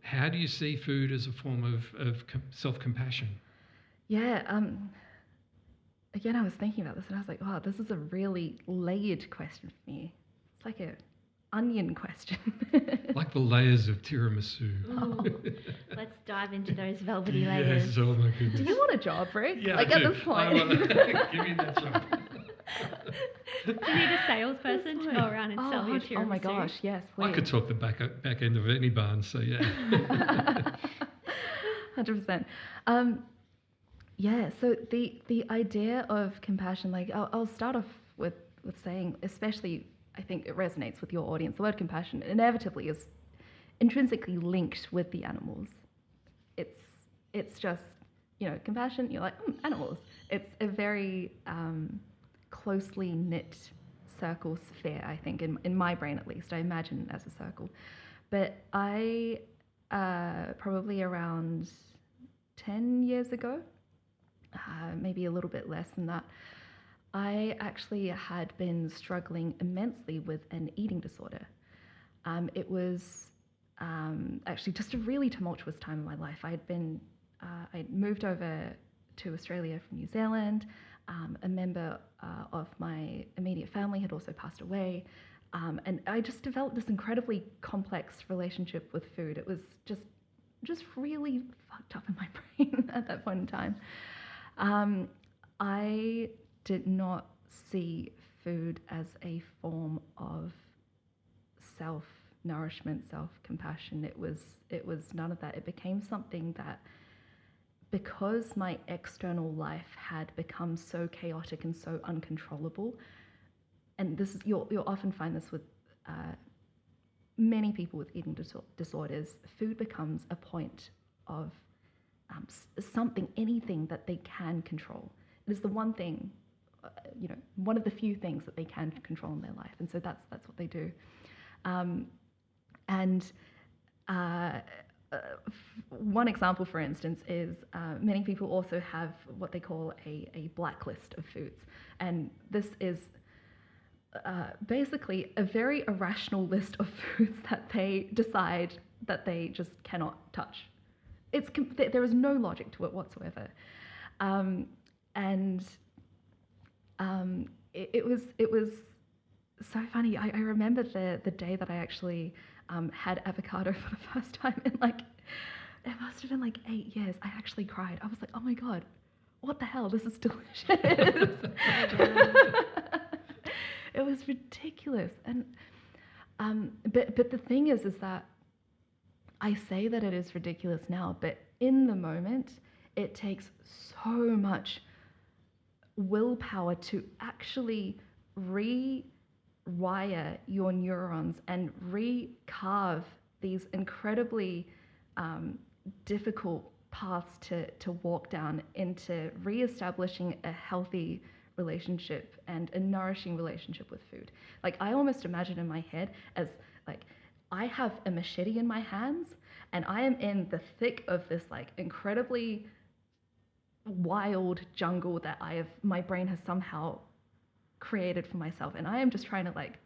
How do you see food as a form of self-compassion? Yeah. Again, I was thinking about this and I was like, wow, this is a really layered question for me. It's like a onion question. Like the layers of tiramisu. Ooh, let's dive into those velvety layers. Yes, oh my goodness. Do you want a job, Rick? Yeah, like I at do. this I point. want give me that job. Do you need a salesperson to go around and sell your tiramisu? Oh my gosh, yes, please. I could talk the back end of any barn, so yeah. 100%. Yeah, so the idea of compassion, like I'll start off with saying, especially I think it resonates with your audience, the word compassion inevitably is intrinsically linked with the animals. It's just, you know, compassion, you're like, animals. It's a very closely knit circle sphere, I think, in my brain at least. I imagine it as a circle. But I, probably around 10 years ago, maybe a little bit less than that, I actually had been struggling immensely with an eating disorder. It was actually just a really tumultuous time in my life. I'd moved over to Australia from New Zealand. A member of my immediate family had also passed away. And I just developed this incredibly complex relationship with food. It was just really fucked up in my brain at that point in time. I did not see food as a form of self-nourishment, self-compassion. It was none of that. It became something that, because my external life had become so chaotic and so uncontrollable, and this is you'll often find this with many people with eating disorders, food becomes a point of anything that they can control. It is the one thing, one of the few things that they can control in their life, and so that's what they do. One example, for instance, is many people also have what they call a blacklist of foods, and this is basically a very irrational list of foods that they decide that they just cannot touch. There is no logic to it whatsoever, it was so funny. I remember the day that I actually had avocado for the first time in it must have been 8 years. I actually cried. I was like, oh my God, what the hell? This is delicious. It was ridiculous. And but the thing is that I say that it is ridiculous now, but in the moment, it takes so much willpower to actually rewire your neurons and recarve these incredibly difficult paths to walk down into reestablishing a healthy relationship and a nourishing relationship with food. I almost imagine in my head as I have a machete in my hands and I am in the thick of this incredibly wild jungle that my brain has somehow created for myself, and I am just trying to like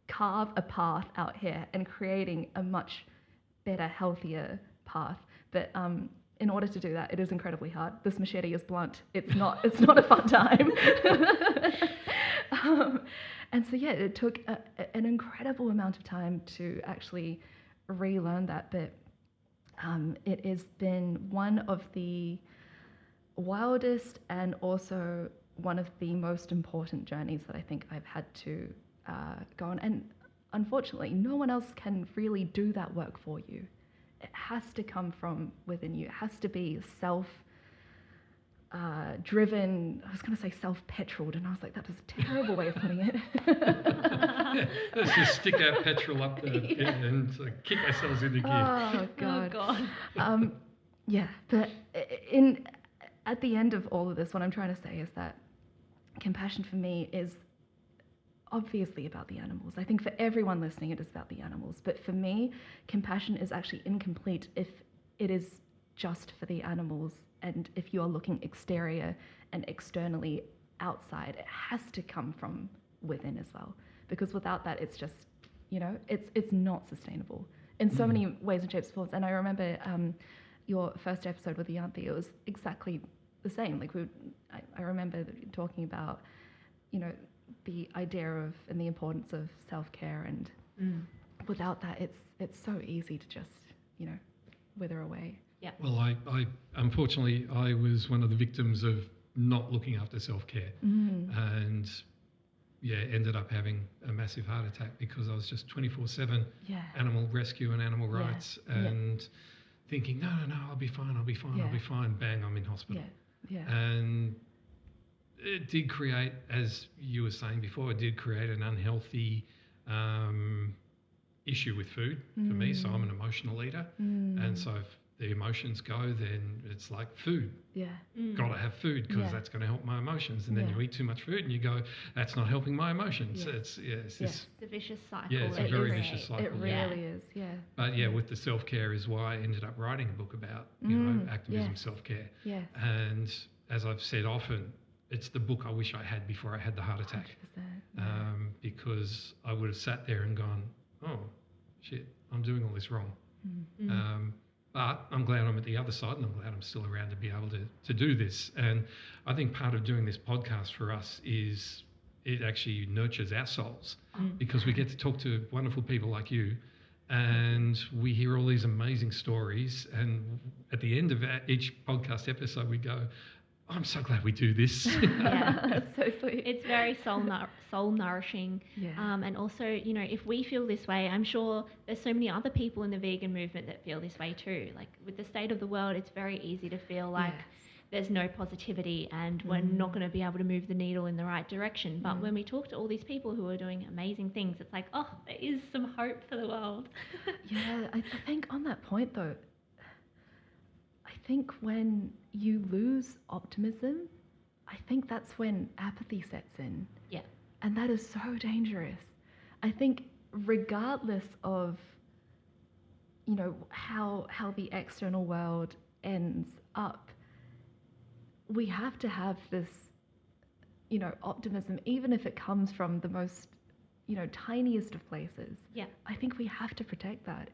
carve a path out here and creating a much better, healthier path. But in order to do that, it is incredibly hard. This machete is blunt. It's not a fun time. And so yeah, it took an incredible amount of time to actually relearn that. But it has been one of the wildest and also one of the most important journeys that I think I've had to go on. And unfortunately, no one else can really do that work for you. It has to come from within you. It has to be driven. I was going to say self-petroled, and I was like, that was a terrible way of putting it. Yeah, let's just stick our petrol up there and kick ourselves into gear. Oh, God. Oh, God. Yeah, but at the end of all of this, what I'm trying to say is that compassion for me is obviously about the animals. I think for everyone listening, it is about the animals. But for me, compassion is actually incomplete if it is just for the animals. And if you are looking exterior and externally outside, it has to come from within as well. Because without that, it's just, it's not sustainable in so many ways and shapes and forms. And I remember your first episode with the Auntie, it was exactly the same. Like I remember talking about, the idea of and the importance of self-care, and without that, it's so easy to just, wither away. Yeah. Well, I unfortunately, I was one of the victims of not looking after self-care, and ended up having a massive heart attack because I was just 24/7 animal rescue and animal rights, and thinking, no, I'll be fine, I'll be fine. Bang, I'm in hospital. And it did create, as you were saying before, it did create an unhealthy issue with food for me. So I'm an emotional eater, and so if the emotions go, then it's like food. Got to have food because that's going to help my emotions. And then you eat too much food and you go, that's not helping my emotions. It's this. It's a vicious cycle. Yeah, it's a very vicious cycle. It really is. But with the self-care is why I ended up writing a book about activism, self-care. And as I've said often, it's the book I wish I had before I had the heart attack. 100%, because I would have sat there and gone, oh shit, I'm doing all this wrong. But I'm glad I'm at the other side, and I'm glad I'm still around to be able to do this. And I think part of doing this podcast for us is it actually nurtures our souls, because we get to talk to wonderful people like you, and we hear all these amazing stories. And at the end of each podcast episode, we go, I'm so glad we do this. That's so sweet. It's very soul nourishing. And also, if we feel this way, I'm sure there's so many other people in the vegan movement that feel this way too. Like with the state of the world, it's very easy to feel like there's no positivity and we're not going to be able to move the needle in the right direction. But when we talk to all these people who are doing amazing things, it's like, oh, there is some hope for the world. I think on that point though, I think when you lose optimism, I think that's when apathy sets in. Yeah. And that is so dangerous. I think regardless of, how the external world ends up, we have to have this, optimism, even if it comes from the most, tiniest of places. Yeah. I think we have to protect that.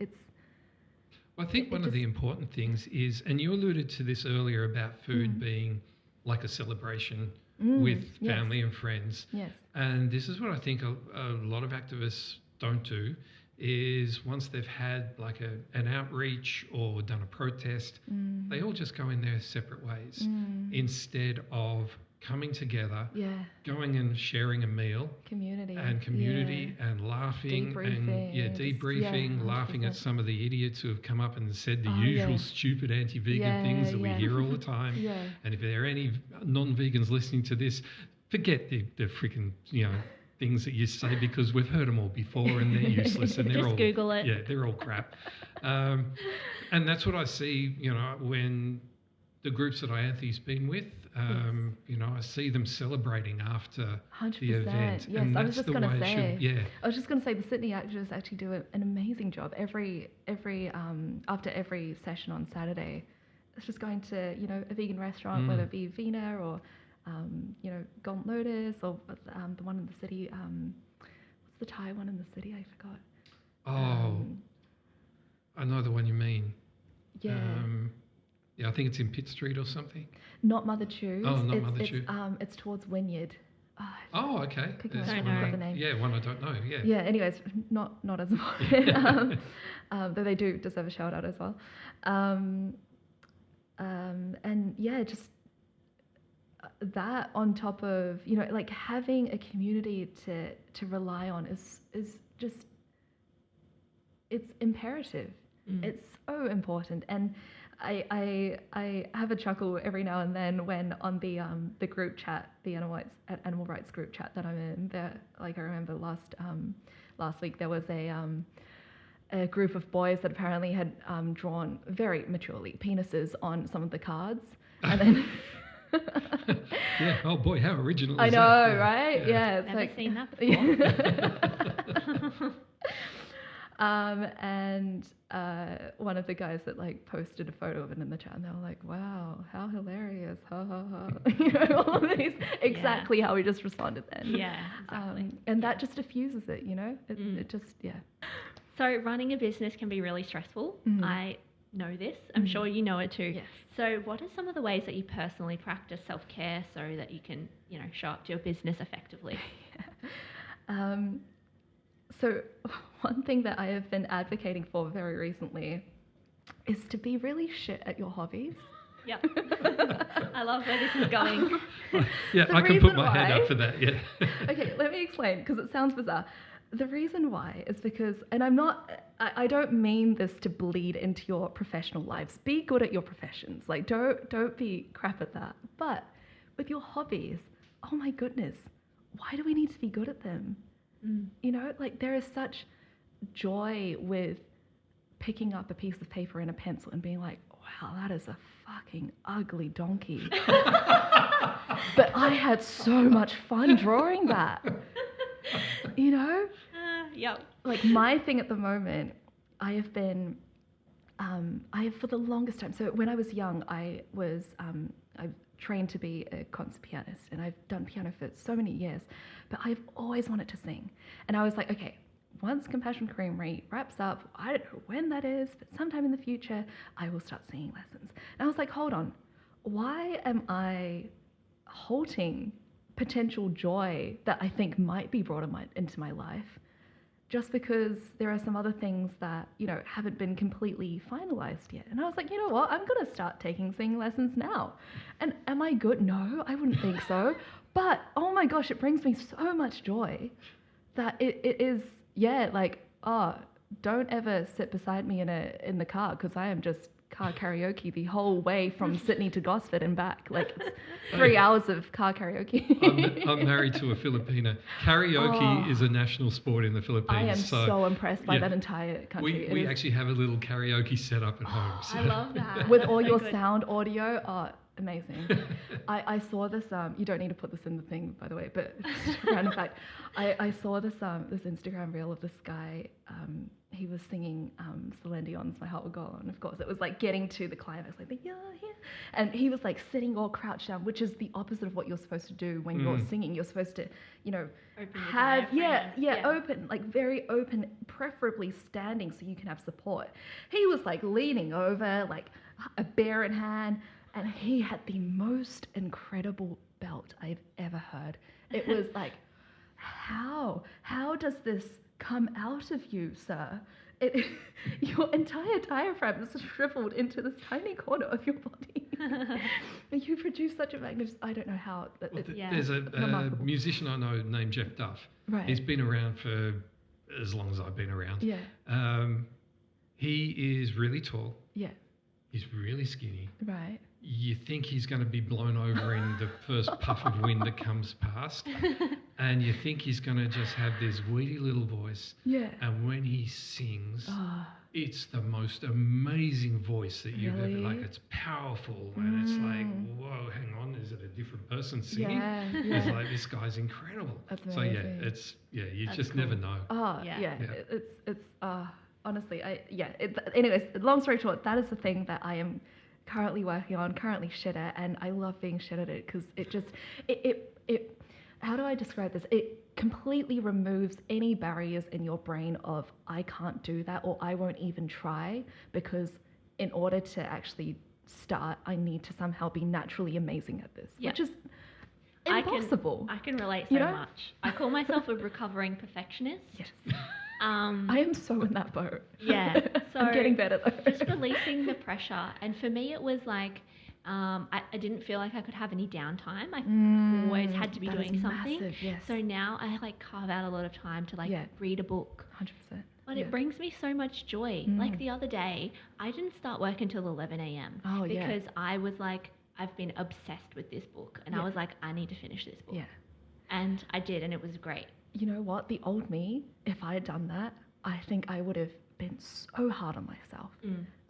I think one of the important things is, and you alluded to this earlier about food being like a celebration with family and friends. Yes. And this is what I think a lot of activists don't do, is once they've had like an outreach or done a protest, they all just go in their separate ways instead of coming together, going and sharing a meal, community and laughing, debriefing, laughing at some of the idiots who have come up and said the usual stupid anti-vegan things that we hear all the time. And if there are any non-vegans listening to this, forget the freaking things that you say, because we've heard them all before and they're useless and they're just all Google it. Yeah, they're all crap. And that's what I see, when the groups that Ianthe's been with, I see them celebrating after 100%. the event. Yes, and I that's was just the going to way say. it should, I was just going to say the Sydney activists actually do an amazing job. Every after every session on Saturday, it's just going to a vegan restaurant, whether it be Vina or Gaunt Lotus, or the one in the city. What's the Thai one in the city? I forgot. I know the one you mean. Yeah. I think it's in Pitt Street or something. Not Mother Chew's. Oh, not Mother Chew. It's towards Wynyard. Okay. Cooking There's I one don't know I- the name. Yeah, one I don't know. Yeah. Yeah. Anyways, not as important. Though they do deserve a shout out as well. And yeah, just that on top of like having a community to rely on is just, it's imperative. It's so important. And I have a chuckle every now and then when on the group chat, the animal rights group chat that I'm in. There, like I remember last week there was a group of boys that apparently had drawn very maturely penises on some of the cards, and then. Yeah. Oh boy, how original is I know, that? right? Yeah, it's Never like seen that before. And one of the guys that like posted a photo of it in the chat, and they were like, "Wow, how hilarious! Ha ha ha!" All of these, exactly how we just responded then. Yeah, exactly. And that just diffuses it, It just, yeah. So running a business can be really stressful. I know this. I'm sure you know it too. Yes. So what are some of the ways that you personally practice self-care so that you can, show up to your business effectively? So one thing that I have been advocating for very recently is to be really shit at your hobbies. Yep. I love where this is going. Yeah, The I can put reason my hand why- up for that. Yeah. Okay, let me explain because it sounds bizarre. The reason why is because, and I don't mean this to bleed into your professional lives. Be good at your professions. Like, don't be crap at that. But with your hobbies, oh my goodness, why do we need to be good at them? Like there is such joy with picking up a piece of paper and a pencil and being like, wow, that is a fucking ugly donkey. But I had so much fun drawing that. Yep. Like my thing at the moment, I have for the longest time. So when I was young, I trained to be a concert pianist, and I've done piano for so many years, but I've always wanted to sing. And I was like, okay, once Compassion Creamery wraps up, I don't know when that is, but sometime in the future, I will start singing lessons. And I was like, hold on, why am I halting potential joy that I think might be brought into my life just because there are some other things that, haven't been completely finalized yet? And I was like, you know what? I'm going to start taking singing lessons now. And am I good? No, I wouldn't think so. But, oh my gosh, it brings me so much joy that it is, like, don't ever sit beside me in the car because I am just car karaoke the whole way from Sydney to Gosford and back. Like, it's 3 hours of car karaoke. I'm married to a Filipina. Karaoke is a national sport in the Philippines. I am so impressed by yeah. that entire country. We actually have a little karaoke set up at home. So. I love that. With all your Good. sound audio, amazing. I saw this, you don't need to put this in the thing, by the way, but just a random fact. I saw this Instagram reel of this guy, he was singing Celine Dion's My Heart Will Go On. Of course, it was like getting to the climax, like, yeah. And he was like sitting all crouched down, which is the opposite of what you're supposed to do when you're singing. You're supposed to, Open your have, diaphragm. open, like very open, preferably standing so you can have support. He was like leaning over, like a bear in hand, and he had the most incredible belt I've ever heard. It was like, how does this come out of you, sir? Your entire diaphragm is shriveled into this tiny corner of your body. You produce such a magnificent, I don't know how. There's a remarkable. musician I know named Jeff Duff. Right. He's been around for as long as I've been around. Yeah. He is really tall. Yeah. He's really skinny. Right. You think he's going to be blown over in the first puff of wind that comes past. And you think he's going to just have this weedy little voice. Yeah. And when he sings, Oh, it's the most amazing voice that you've Really? ever, like, it's powerful. And it's like, whoa, hang on, is it a different person singing? yeah. It's like, this guy's incredible. That's So yeah, amazing. you That's just cool. never know. Oh, Yeah. yeah. Yeah. It's honestly, anyways, long story short, that is the thing that I am currently working on, currently shit at, and I love being shit at it because it how do I describe this? It completely removes any barriers in your brain of I can't do that or I won't even try, because in order to actually start, I need to somehow be naturally amazing at this, which is impossible. I can relate so much. I call myself a recovering perfectionist. Yes. I am so in that boat. Yeah. So I'm getting better though. Just releasing the pressure. And for me, it was like, I didn't feel like I could have any downtime. I always had to be doing something. Massive, yes. So now I like carve out a lot of time to like read a book. 100%. But it brings me so much joy. Like the other day, I didn't start work until 11 a.m. because I was like, I've been obsessed with this book. And I was like, I need to finish this book. Yeah. And I did, and it was great. You know what? The old me, if I had done that, I think I would have been so hard on myself.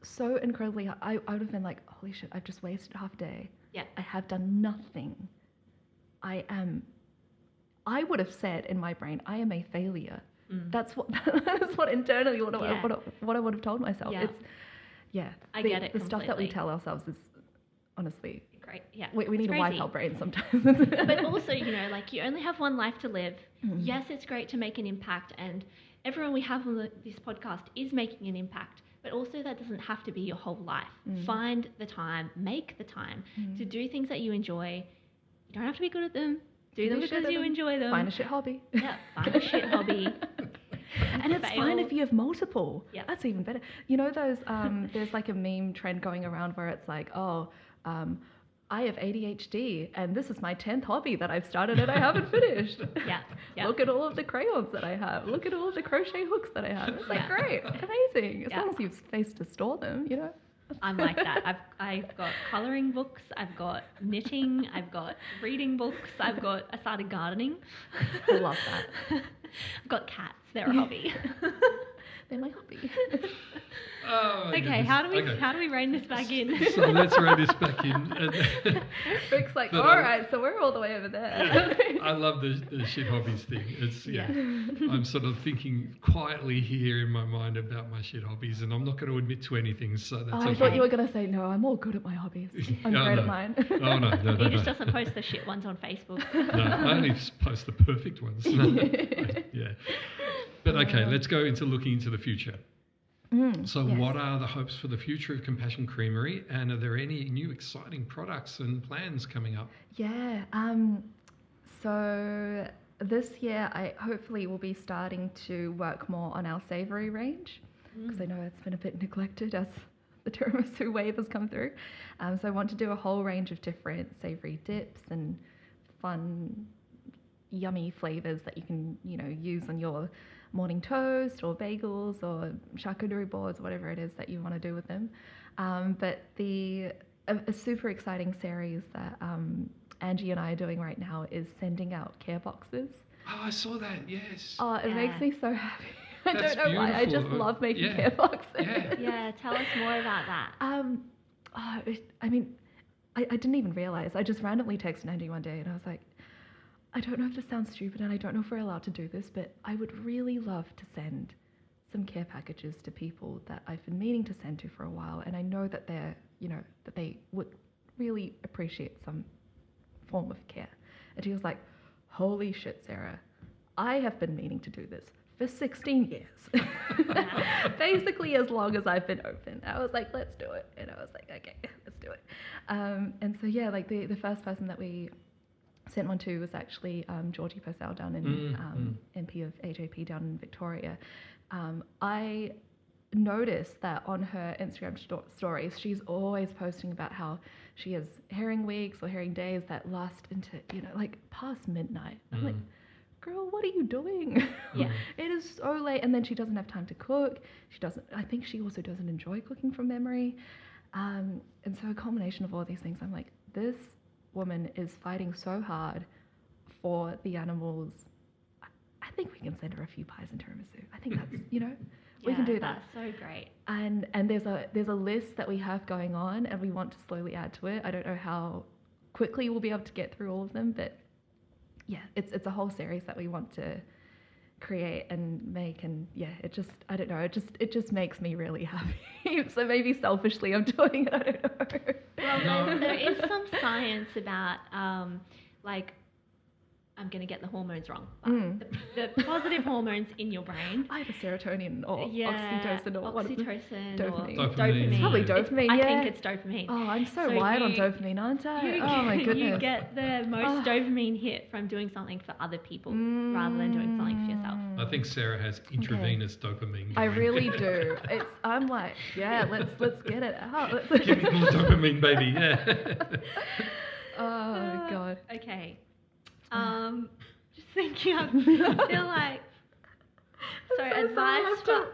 So incredibly hard. I would have been like, holy shit, I've just wasted half a day. Yeah. I have done nothing. I would have said in my brain, I am a failure. That's what internally what I would have told myself. Yeah. It's I get it The stuff that we completely. tell ourselves is honestly Great. Yeah. we need to crazy. wipe our brains sometimes. But also, you know, like you only have one life to live. Yes, it's great to make an impact, and everyone we have on this podcast is making an impact. But also, that doesn't have to be your whole life. Find the time, make the time to do things that you enjoy. You don't have to be good at them. Do them because you enjoy them. Find a shit hobby. Yeah, find a shit hobby. And it's fine if you have multiple. Yeah. That's even better. You know those, there's like a meme trend going around where it's like, I have ADHD and this is my 10th hobby that I've started and I haven't finished. Yeah. Look at all of the crayons that I have. Look at all of the crochet hooks that I have. It's like, great, amazing. As long as you've space to store them, you know. I'm like that. I've got colouring books, I've got knitting, I've got reading books, I started gardening. I love that. I've got cats, they're a hobby. They're my hobby. Okay, how do we rein this back in? So let's rein this back in. Rick's like, all right, so we're all the way over there. I love the shit hobbies thing. It's I'm sort of thinking quietly here in my mind about my shit hobbies, and I'm not going to admit to anything. So that's okay. I thought you were going to say, no, I'm all good at my hobbies. I'm great at mine. Oh no. He just doesn't post the shit ones on Facebook. No, I only post the perfect ones. Yeah. But okay, let's go into looking into the future. So what are the hopes for the future of Compassion Creamery, and are there any new exciting products and plans coming up? Yeah, so this year I hopefully will be starting to work more on our savoury range, because I know it's been a bit neglected as the tiramisu wave has come through. So I want to do a whole range of different savoury dips and fun, yummy flavours that you can, use on your morning toast or bagels or charcuterie boards, whatever it is that you want to do with them. But a super exciting series that Angie and I are doing right now is sending out care boxes. Oh, I saw that, yes. Oh, it makes me so happy. I That's don't know why. I just beautiful. love making care boxes. Yeah, tell us more about that. I didn't even realize. I just randomly texted Angie one day and I was like, I don't know if this sounds stupid and I don't know if we're allowed to do this, but I would really love to send some care packages to people that I've been meaning to send to for a while, and I know that they're, that they would really appreciate some form of care. And she was like, holy shit, Sarah, I have been meaning to do this for 16 years. Basically as long as I've been open. I was like, let's do it. And I was like, okay, let's do it. And so yeah, like the first person that we sent one to was actually Georgie Purcell down in MP of AJP down in Victoria. I noticed that on her Instagram stories, she's always posting about how she has herring weeks or herring days that last into, like past midnight. I'm like, girl, what are you doing? Yeah. It is so late. And then she doesn't have time to cook. I think she also doesn't enjoy cooking from memory. And so a combination of all these things, I'm like, this woman is fighting so hard for the animals. I think we can send her a few pies and tiramisu. I think that's, we can do that. That's so great. And there's a list that we have going on, and we want to slowly add to it. I don't know how quickly we'll be able to get through all of them, but yeah, it's a whole series that we want to create and make, and it just, I don't know, it just makes me really happy. So maybe selfishly I'm doing it, I don't know. Well, there is some science about like, I'm going to get the hormones wrong, but the positive hormones in your brain. Either serotonin or oxytocin or oxytocin dopamine. or Dopamine. It's probably dopamine, I think it's dopamine. Oh, I'm so wired on dopamine, aren't I? Oh my goodness. You get the most dopamine hit from doing something for other people rather than doing something for yourself. I think Sarah has intravenous dopamine. I really do. I'm like, let's get it out. Give me more dopamine, baby. Yeah. Oh God. Okay. Just thinking, I feel like. Sorry, advice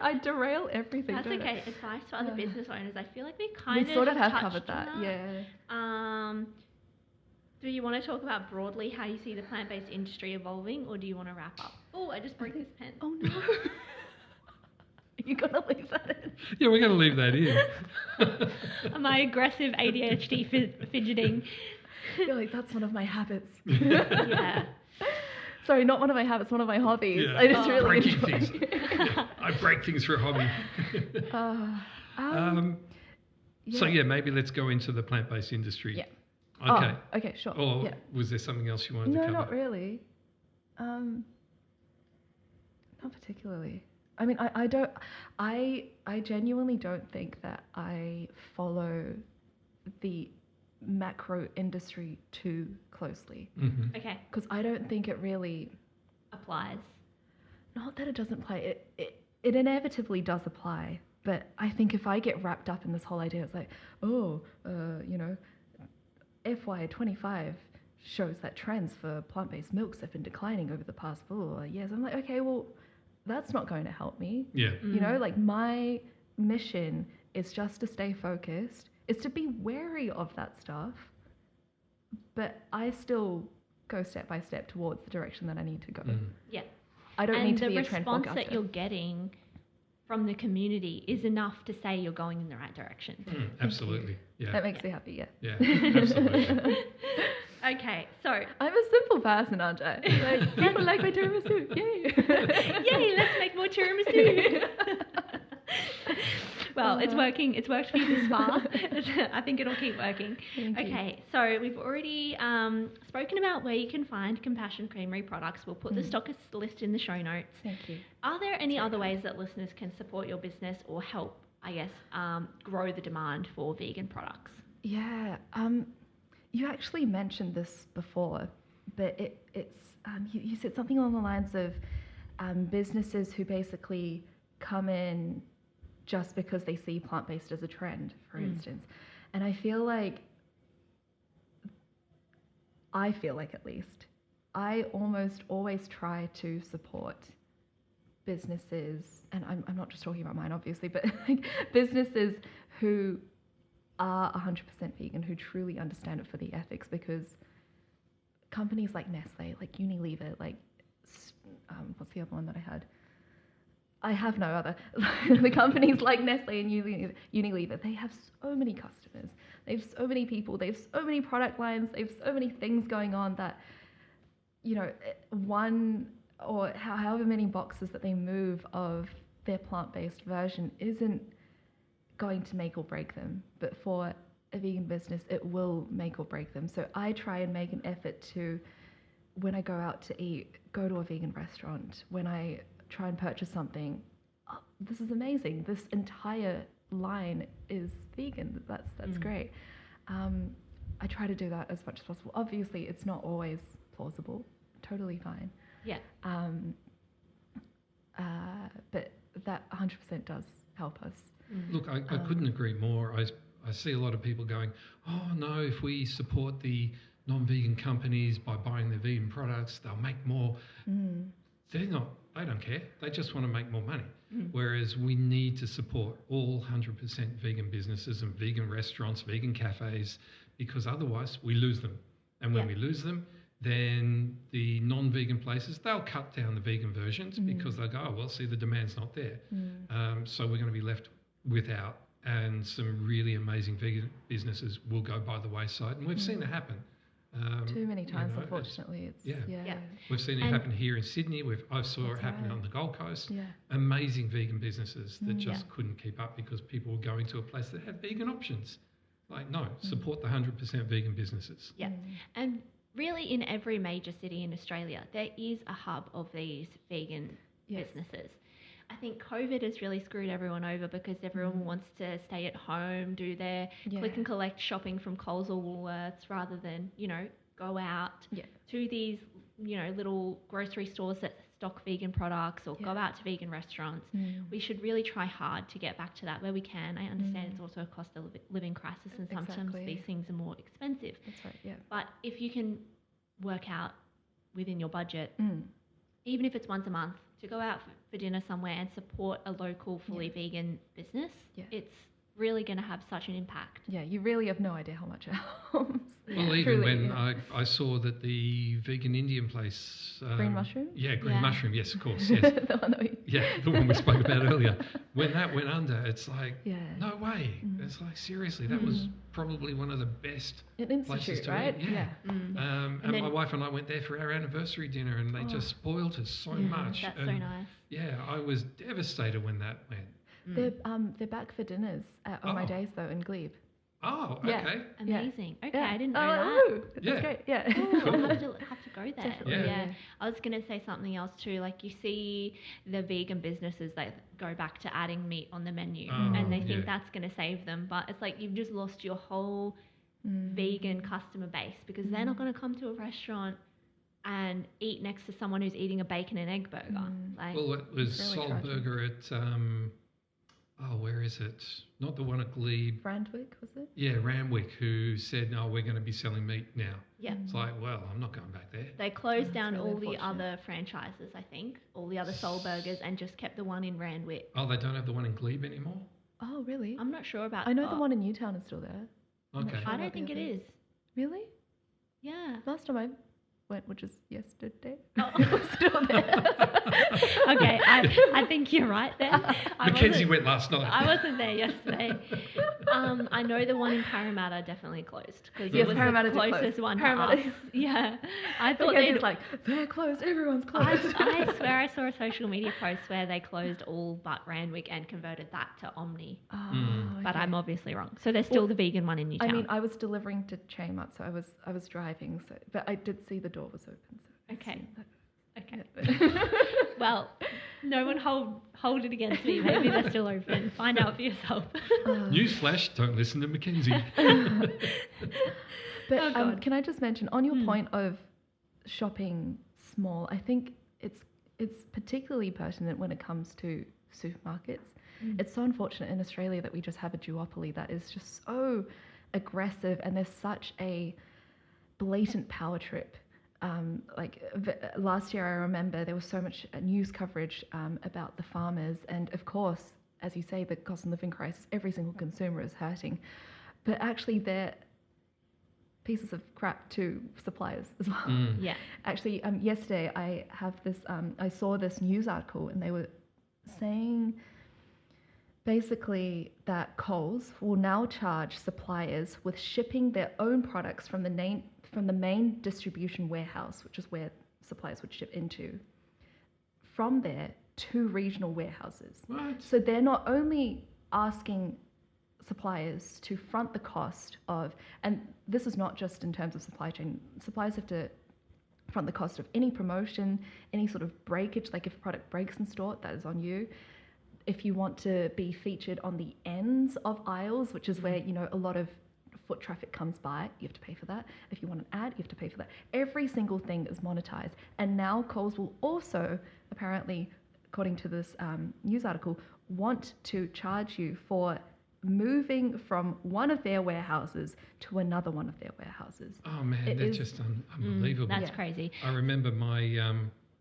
I derail everything. That's don't okay. I? Advice for other business owners. I feel like we kind We sort of have touched covered that. on Yeah. Do you want to talk about broadly how you see the plant-based industry evolving, or do you want to wrap up? Oh, I just broke this pen. Oh no. You're gonna leave that in. Yeah, we're going to leave that in. My aggressive ADHD fidgeting. You're like, that's one of my habits. Yeah. Sorry, not one of my habits, one of my hobbies. Yeah. I just really Breaking enjoy things. Yeah, I break things for a hobby. So maybe let's go into the plant-based industry. Yeah. Okay. Oh, okay, sure. Or yeah. was there something else you wanted to No, cover? not really. Not particularly. I mean, I genuinely don't think that I follow the macro industry too closely. Mm-hmm. Okay. Because I don't think it really Applies. Not that it doesn't apply. It inevitably does apply. But I think if I get wrapped up in this whole idea, it's like, FY25 shows that trends for plant-based milks have been declining over the past 4 years. I'm like, okay, well, that's not going to help me. Yeah. You know, like my mission is just to stay focused, is to be wary of that stuff, but I still go step by step towards the direction that I need to go. Yeah. I don't need to be a trend And the response forecaster. that you're getting from the community is enough to say you're going in the right direction. Absolutely. Yeah. That makes me happy, yeah. Yeah, absolutely. Okay, so I'm a simple person, aren't I? Like, people like my tiramisu. Yay! yay, let's make more tiramisu. Well, it's working. It's worked for you this far. I think it'll keep working. Thank you. Okay, so we've already spoken about where you can find Compassion Creamery products. We'll put the stockist list in the show notes. Thank you. Are there any other ways that listeners can support your business or help, I guess, grow the demand for vegan products? Yeah, you actually mentioned this before, but it's you said something along the lines of businesses who basically come in just because they see plant-based as a trend, for instance. And I feel like at least, I almost always try to support businesses, and I'm not just talking about mine, obviously, but like businesses who are 100% vegan, who truly understand it for the ethics, because companies like Nestle, like Unilever, like, what's the other one that I had? I have no other. The companies like Nestle and Unilever, they have so many customers. They have so many people. They have so many product lines. They have so many things going on that, one or however many boxes that they move of their plant-based version isn't going to make or break them. But for a vegan business, it will make or break them. So I try and make an effort to, when I go out to eat, go to a vegan restaurant. When I try and purchase something, oh, this is amazing. This entire line is vegan. That's great. I try to do that as much as possible. Obviously, it's not always plausible. Totally fine. Yeah. But that 100% does help us. Look, I couldn't agree more. I see a lot of people going, oh no, if we support the non-vegan companies by buying their vegan products, they'll make more. They don't care. They just want to make more money. Whereas we need to support all 100% vegan businesses and vegan restaurants, vegan cafes, because otherwise we lose them. And when we lose them, then the non-vegan places, they'll cut down the vegan versions because they'll go, oh, well, see, the demand's not there. So we're going to be left without, and some really amazing vegan businesses will go by the wayside. And we've seen that happen. Too many times, it's- unfortunately. It's, yeah. Yeah. We've seen it And- happen here in Sydney. I saw it That's happen right. on the Gold Coast. Yeah. Amazing vegan businesses that Mm. just couldn't keep up because people were going to a place that had vegan options. Like, no, support the 100% vegan businesses. Yeah. And really, in every major city in Australia, there is a hub of these vegan Yes. businesses. I think COVID has really screwed everyone over because everyone wants to stay at home, do their click and collect shopping from Coles or Woolworths rather than, go out to these, little grocery stores that stock vegan products or go out to vegan restaurants. We should really try hard to get back to that where we can. I understand it's also a cost of living crisis and sometimes Exactly. these things are more expensive. That's right, yeah. But if you can work out within your budget, even if it's once a month, to go out for dinner somewhere and support a local fully vegan business, it's really going to have such an impact. Yeah, you really have no idea how much it helps. Well, even when I saw that the vegan Indian place... Green mushroom? Yeah, green Yeah. mushroom, yes, of course, yes. The one that we... Yeah, the one we spoke about earlier. When that went under, it's like, Yeah. no way. It's like, seriously, that was probably one of the best An places institute, to right? eat. Yeah. And then- my wife and I went there for our anniversary dinner and they just spoiled us so much. That's and so nice. Yeah, I was devastated when that went. They're back for dinners on my days, though, in Glebe. Oh, Yeah. okay. Amazing. Okay, Yeah. I didn't know Oh, that. ooh, that's Yeah. great. Yeah. Ooh, I'll have to go there. Definitely. Yeah. I was going to say something else too. Like you see the vegan businesses that go back to adding meat on the menu Oh, and they think yeah. that's going to save them. But it's like you've just lost your whole vegan customer base because they're not going to come to a restaurant and eat next to someone who's eating a bacon and egg burger. Like, Well, it was It's really Soul tragic. Burger at, where is it? Not the one at Glebe. Brandwick, was it? Yeah, Ramwick, who said, no, we're going to be selling meat now. yeah. It's like, well, I'm not going back there. They closed down really all the unfortunate. other franchises, I think, all the other Soul Burgers, and just kept the one in Randwick. Oh, they don't have the one in Glebe anymore? Oh, really? I'm not sure about. I know the one in Newtown is still there. I'm not Okay. sure I about don't think the it others. is. Really? Yeah. Last time I went, which was yesterday, Oh. it was still there. Okay, I think you're right there. Mackenzie went last night. I wasn't there yesterday. I know the one in Parramatta definitely closed because Yes, it was Parramatta the did close. closest one Parramatta. to us. Yeah, I thought Mackenzie's they'd. like, they're closed, everyone's I closed. swear I saw a social media post where they closed all but Randwick and converted that to Omni. Oh, But okay. I'm obviously wrong. So there's still the vegan one in Newtown. I mean, I was delivering to Kmart, so I was driving, so but I did see the door was open. So I Okay. assumed that- okay. yeah. Well, no one hold it against me. Maybe they're still open. Find out for yourself. Newsflash, don't listen to Mackenzie. But Oh, God. can I just mention on your point of shopping small? I think it's particularly pertinent when it comes to supermarkets. It's so unfortunate in Australia that we just have a duopoly that is just so aggressive, and there's such a blatant power trip. Last year, I remember there was so much news coverage about the farmers, and of course, as you say, the cost of living crisis. Every single consumer is hurting, but actually, they're pieces of crap to suppliers as well. Yeah. Actually, yesterday I saw this news article, and they were saying basically that Coles will now charge suppliers with shipping their own products from the main distribution warehouse, which is where suppliers would ship into, from there to regional warehouses. What? So they're not only asking suppliers to front the cost of, and this is not just in terms of supply chain, suppliers have to front the cost of any promotion, any sort of breakage, like if a product breaks in store, that is on you. If you want to be featured on the ends of aisles, which is where, a lot of foot traffic comes by, you have to pay for that. If you want an ad, you have to pay for that. Every single thing is monetized. And now Coles will also, apparently, according to this news article, want to charge you for moving from one of their warehouses to another one of their warehouses. Oh, man, It that's is- just unbelievable. That's Yeah. crazy. I remember my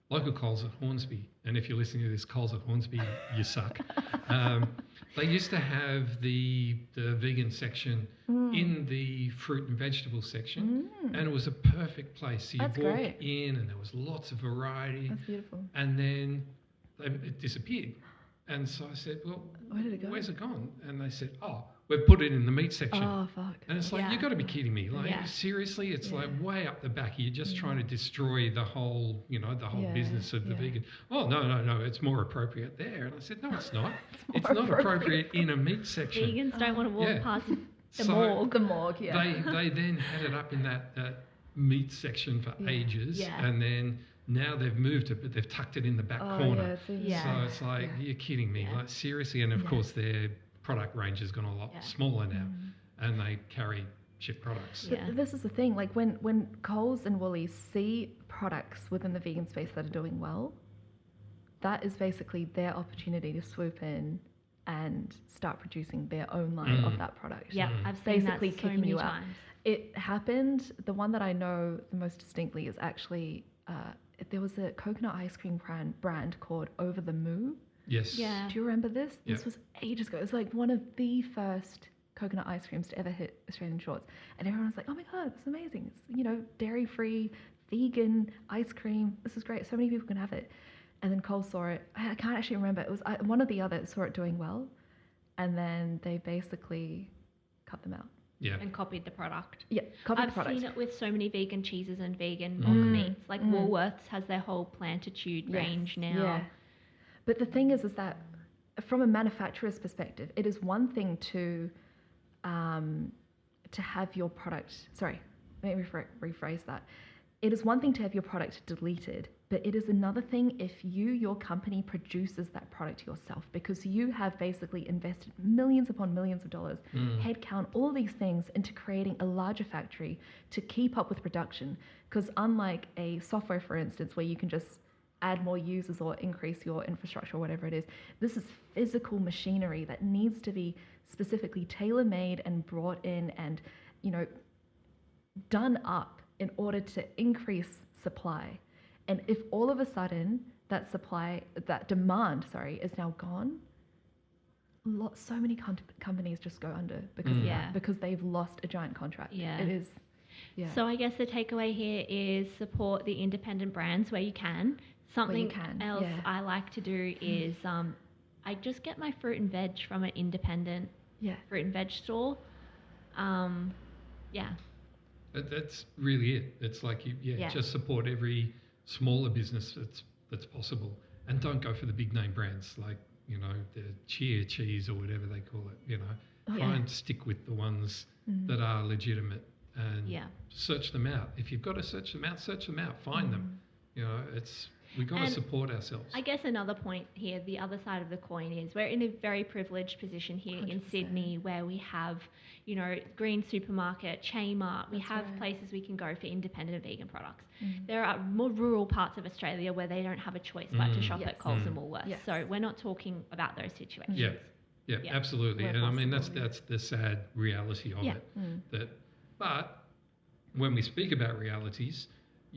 local Coles at Hornsby, and if you're listening to this, Coles at Hornsby, you suck. They used to have the vegan section in the fruit and vegetable section, and it was a perfect place. So you That's walk great. in, and there was lots of variety, That's beautiful. and then it disappeared. And so I said, well, Where did it go? where's it gone? And they said, oh, we've put it in the meat section. Oh, fuck. And it's like, Yeah. you've got to be kidding me. Like, Yeah. seriously? It's Yeah. like way up the back. You're just trying to destroy the whole, the whole Yeah, business of the yeah. vegan. Oh, no, it's more appropriate there. And I said, no, it's not. It's more not appropriate in a meat section. Vegans don't want to walk Yeah. past the So morgue. The morgue, yeah. They then had it up in that meat section for Yeah. ages. Yeah. And then now they've moved it, but they've tucked it in the back corner. Yeah. So it's like, Yeah. you're kidding me. Yeah. Like, seriously. And of Yeah. course, their product range has gone a lot Yeah. smaller now. And they carry shit products. But Yeah. this is the thing, like when Coles and Woolies see products within the vegan space that are doing well, that is basically their opportunity to swoop in and start producing their own line of that product. Yeah, I've seen Basically that so kicking many you out. times. It happened, the one that I know the most distinctly is actually, there was a coconut ice cream brand called Over the Moo. Yes. Yeah. Do you remember this? Yeah. This was ages ago. It was like one of the first coconut ice creams to ever hit Australian shores. And everyone was like, oh my God, it's amazing. It's, dairy-free, vegan ice cream. This is great. So many people can have it. And then Cole saw it. I can't actually remember. It was one of the others saw it doing well. And then they basically cut them out. Yeah. And copied the product. Yeah, copied the I've product. seen it with so many vegan cheeses and vegan mock meats. Like Woolworths has their whole plantitude range now. Yeah. But the thing is that from a manufacturer's perspective, it is one thing to have your product. Sorry, let me rephrase that. It is one thing to have your product deleted, but it is another thing if your company produces that product yourself, because you have basically invested millions upon millions of dollars, headcount, all these things into creating a larger factory to keep up with production. Because unlike a software, for instance, where you can just add more users or increase your infrastructure or whatever it is, this is physical machinery that needs to be specifically tailor-made and brought in and, done up in order to increase supply. And if all of a sudden that demand is now gone, so many companies just go under because of that, because they've lost a giant contract. Yeah. It is. Yeah. So I guess the takeaway here is support the independent brands where you can. Something else I like to do is I just get my fruit and veg from an independent fruit and veg store. That's really it. It's like just support every smaller business that's possible, and don't go for the big name brands like the Chia cheese or whatever they call it. Try and stick with the ones that are legitimate and search them out. If you've got to search them out. Find them. We've got to support ourselves. I guess another point here, the other side of the coin is we're in a very privileged position here 100%. In Sydney where we have, Green Supermarket, Kmart, we have places we can go for independent vegan products. There are more rural parts of Australia where they don't have a choice but to shop at Coles and Woolworths. Yes. So we're not talking about those situations. Yeah, absolutely. And I mean, that's the sad reality of it. But when we speak about realities,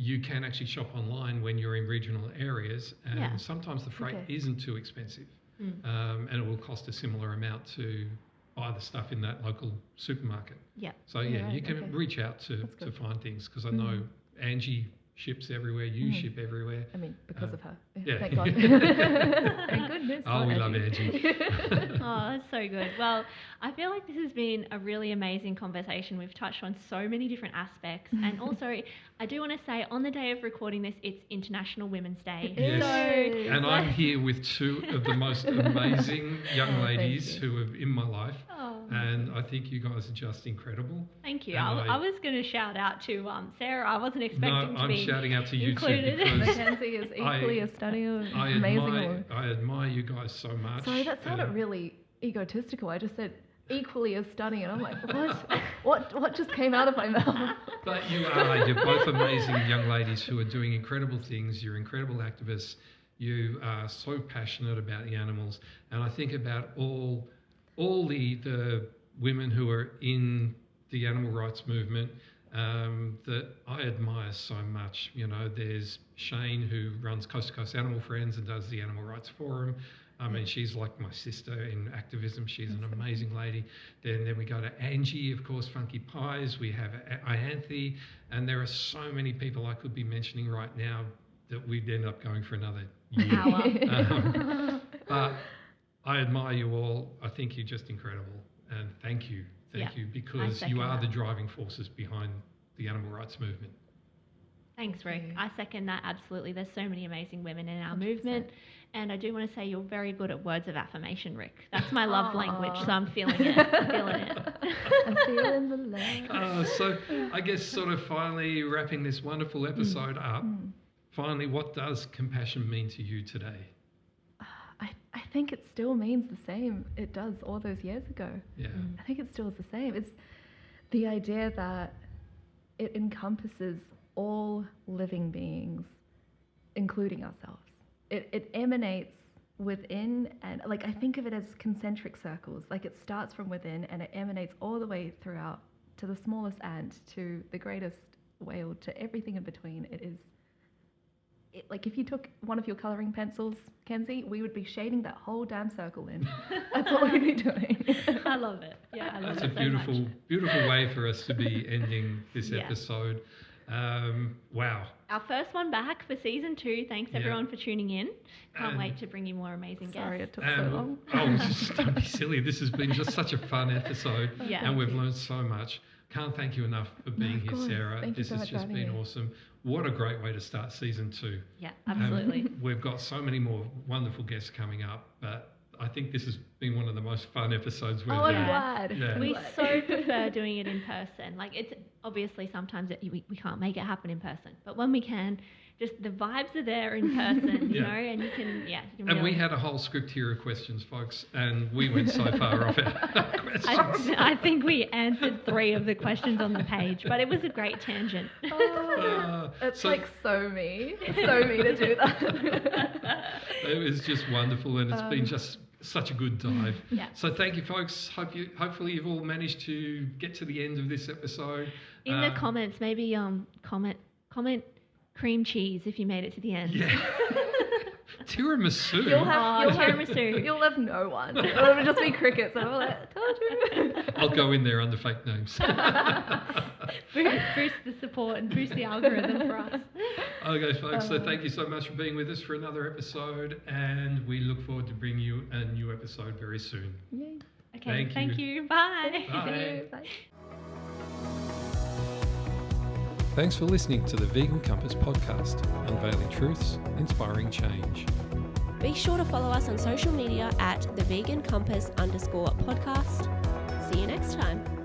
you can actually shop online when you're in regional areas, and sometimes the freight isn't too expensive, and it will cost a similar amount to buy the stuff in that local supermarket. Yeah. So you can reach out to find things, because I know Angie ships everywhere, you ship everywhere. I mean, because of her. Yeah. Thank God. Thank goodness. Oh, we love Angie. Oh, that's so good. Well, I feel like this has been a really amazing conversation. We've touched on so many different aspects. And also, I do want to say, on the day of recording this, it's International Women's Day. Yes. So, and I'm here with two of the most amazing young ladies who are in my life. And I think you guys are just incredible. Thank you. I was going to shout out to Sarah. I wasn't expecting to be shouting out to you included. Too, because Mackenzie is equally a stunning, amazing woman. I admire you guys so much. Sorry, that sounded really egotistical. I just said equally as stunning, and I'm like, what just came out of my mouth? But you're both amazing young ladies who are doing incredible things. You're incredible activists. You are so passionate about the animals, and I think about all the women who are in the animal rights movement that I admire so much. There's Shane, who runs Coast to Coast Animal Friends and does the Animal Rights Forum. I mean, she's like my sister in activism. She's an amazing lady. Then we go to Angie, of course, Funky Pies. We have Ianthe, and there are so many people I could be mentioning right now that we'd end up going for another year. But I admire you all. I think you're just incredible. And Thank you. Thank Yeah, you, because you second are that. the driving forces behind the animal rights movement. Thanks, Rick. you. I second that absolutely. There's so many amazing women in our movement. And I do want to say you're very good at words of affirmation, Rick. That's my love language, so I'm feeling it. I'm feeling it. I'm feeling the love. So I guess sort of finally wrapping this wonderful episode up, finally, what does compassion mean to you today? I think it still means the same it does all those years ago. Yeah. I think it still is the same. It's the idea that it encompasses all living beings, including ourselves. It emanates within, and like I think of it as concentric circles. Like it starts from within and it emanates all the way throughout to the smallest ant, to the greatest whale, to everything in between. It is like if you took one of your colouring pencils, Kenzie, we would be shading that whole damn circle in. That's what we'd be doing. I love it. Yeah, I love That's it a beautiful, so much. beautiful way for us to be ending this Yeah. episode. Wow. Our first one back for season 2. Thanks Yeah. everyone for tuning in. Can't And- wait to bring you more amazing Sorry guests. it took so long. Just don't be silly. This has been just such a fun episode, Yeah. and we've learned so much. Can't thank you enough for being of here, course. Sarah. Thank you This so has much for just having been me. awesome. What a great way to start season 2. Yeah, absolutely. We've got so many more wonderful guests coming up, but I think this has been one of the most fun episodes we've Oh, I'm had. glad. Yeah. I'm We glad. so prefer doing it in person. Like it's obviously sometimes we can't make it happen in person, but when we can, just the vibes are there in person, you Yeah. know, and you can And really, we had a whole script here of questions, folks, and we went so far off our questions. I think we answered 3 of the questions on the page, but it was a great tangent. Oh, it's so- like so me. So me to do that. It was just wonderful, and it's been just such a good dive. Yeah. So thank you, folks. Hopefully you've all managed to get to the end of this episode. In the comments, maybe comment cream cheese if you made it to the end. Yeah. Tiramisu. You'll have tiramisu. You'll have no one. It'll just be crickets. And I'm like, told you. I'll go in there under fake names. Boost the support and boost the algorithm for us. Okay, folks. So thank you so much for being with us for another episode, and we look forward to bringing you a new episode very soon. Yay. Okay, Thank you. Bye. Bye. Bye. Thanks for listening to the Vegan Compass podcast, unveiling truths, inspiring change. Be sure to follow us on social media at @thevegancompass_podcast. See you next time.